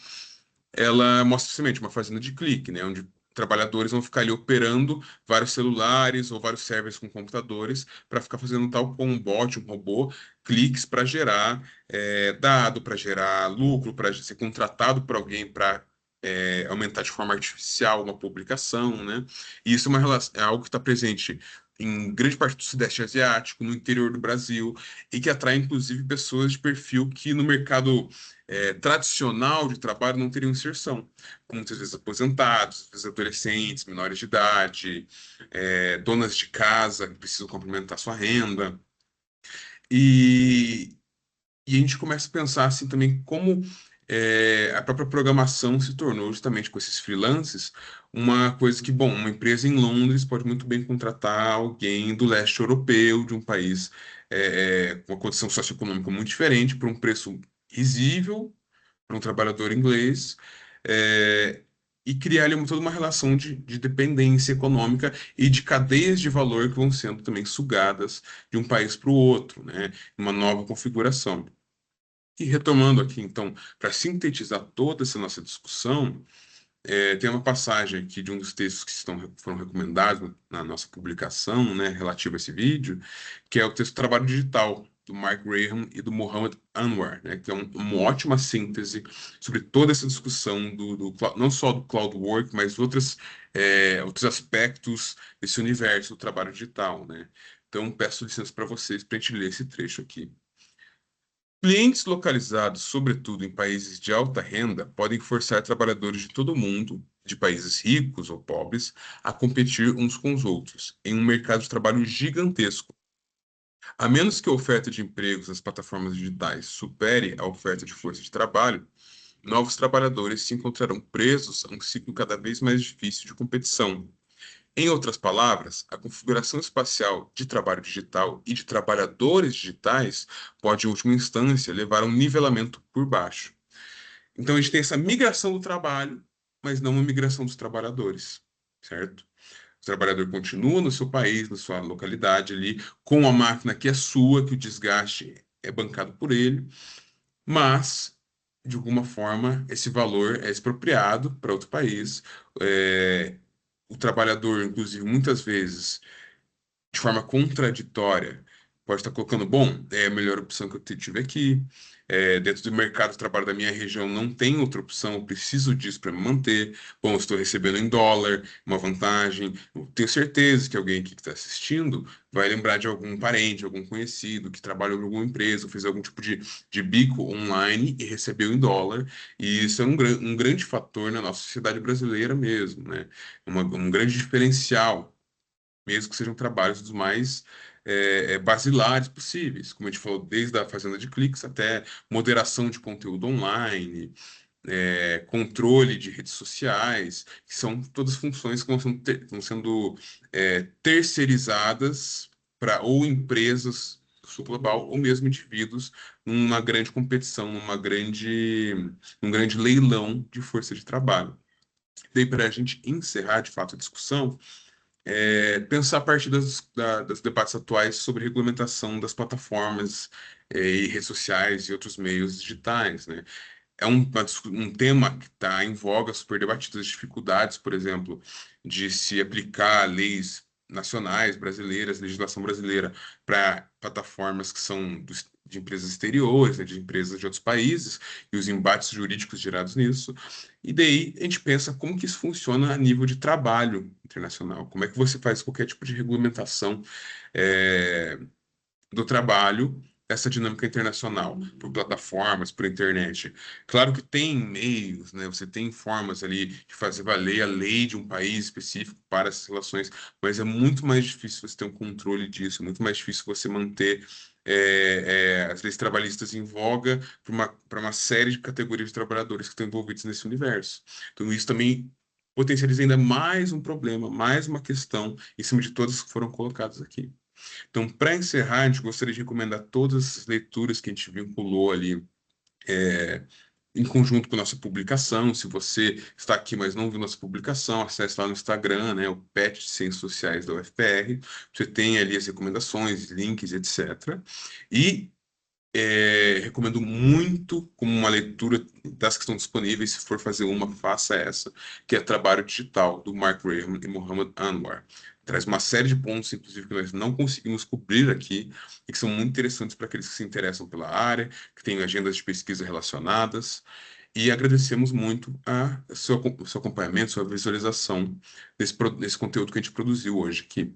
ela mostra simplesmente uma fazenda de clique, né, onde trabalhadores vão ficar ali operando vários celulares ou vários servers com computadores para ficar fazendo tal como um bot, um robô, cliques para gerar dado, para gerar lucro, para ser contratado por alguém para aumentar de forma artificial uma publicação, né? E isso é algo que está presente em grande parte do Sudeste Asiático, no interior do Brasil, e que atrai inclusive pessoas de perfil que no mercado tradicional de trabalho não teriam inserção, como muitas vezes aposentados, às vezes adolescentes, menores de idade, donas de casa que precisam complementar sua renda. E, e a gente começa a pensar assim também como a própria programação se tornou justamente com esses freelances uma coisa que, bom, uma empresa em Londres pode muito bem contratar alguém do leste europeu, de um país com uma condição socioeconômica muito diferente, por um preço risível para um trabalhador inglês, é, e criar ali toda uma relação de dependência econômica e de cadeias de valor que vão sendo também sugadas de um país para o outro, né? Uma nova configuração. E retomando aqui, então, para sintetizar toda essa nossa discussão, tem uma passagem aqui de um dos textos que foram recomendados na nossa publicação, né, relativo a esse vídeo, que é o texto Trabalho Digital, do Mark Graham e do Mohammed Anwar, né, que é uma ótima síntese sobre toda essa discussão não só do cloud work, mas outros aspectos desse universo do trabalho digital, né. Então, peço licença para vocês para a gente ler esse trecho aqui. Clientes localizados, sobretudo em países de alta renda, podem forçar trabalhadores de todo o mundo, de países ricos ou pobres, a competir uns com os outros, em um mercado de trabalho gigantesco. A menos que a oferta de empregos nas plataformas digitais supere a oferta de força de trabalho, novos trabalhadores se encontrarão presos a um ciclo cada vez mais difícil de competição. Em outras palavras, a configuração espacial de trabalho digital e de trabalhadores digitais pode, em última instância, levar a um nivelamento por baixo. Então, a gente tem essa migração do trabalho, mas não uma migração dos trabalhadores, certo? O trabalhador continua no seu país, na sua localidade ali, com a máquina que é sua, que o desgaste é bancado por ele, mas, de alguma forma, esse valor é expropriado para outro país. É, o trabalhador, inclusive, muitas vezes de forma contraditória, pode estar colocando, bom, é a melhor opção que eu tive aqui, dentro do mercado de trabalho da minha região não tem outra opção, eu preciso disso para me manter, bom, eu estou recebendo em dólar, uma vantagem, eu tenho certeza que alguém aqui que está assistindo vai lembrar de algum parente, algum conhecido que trabalhou em alguma empresa, ou fez algum tipo de bico online e recebeu em dólar, e isso é um grande fator na nossa sociedade brasileira mesmo, né? Um grande diferencial, mesmo que sejam trabalhos dos mais basilares possíveis, como a gente falou, desde a fazenda de cliques até moderação de conteúdo online, controle de redes sociais, que são todas funções que vão sendo terceirizadas para ou empresas do sul global ou mesmo indivíduos numa grande competição, num grande leilão de força de trabalho. Daí, para a gente encerrar de fato a discussão, pensar a partir das debates atuais sobre regulamentação das plataformas e redes sociais e outros meios digitais, né? É um tema que está em voga, super debatido, as dificuldades, por exemplo, de se aplicar leis nacionais brasileiras, legislação brasileira, para plataformas que são de empresas exteriores, né, de empresas de outros países, e os embates jurídicos gerados nisso. E daí a gente pensa como que isso funciona a nível de trabalho internacional, como é que você faz qualquer tipo de regulamentação eh, do trabalho, essa dinâmica internacional, por plataformas, por internet. Claro que tem meios, né? Você tem formas ali de fazer valer a lei de um país específico para essas relações, mas é muito mais difícil você ter um controle disso, é muito mais difícil você manter as leis trabalhistas em voga para uma série de categorias de trabalhadores que estão envolvidos nesse universo. Então, isso também potencializa ainda mais um problema, mais uma questão em cima de todas que foram colocadas aqui. Então, para encerrar, a gente gostaria de recomendar todas as leituras que a gente vinculou ali, é, em conjunto com a nossa publicação. Se você está aqui, mas não viu nossa publicação, acesse lá no Instagram, né, o PET de Ciências Sociais da UFPR. Você tem ali as recomendações, links, etc. E recomendo muito como uma leitura das que estão disponíveis. Se for fazer uma, faça essa, que é Trabalho Digital, do Mark Graham e Mohammed Anwar. Traz uma série de pontos, inclusive, que nós não conseguimos cobrir aqui e que são muito interessantes para aqueles que se interessam pela área, que têm agendas de pesquisa relacionadas. E agradecemos muito o seu acompanhamento, sua visualização desse conteúdo que a gente produziu hoje aqui.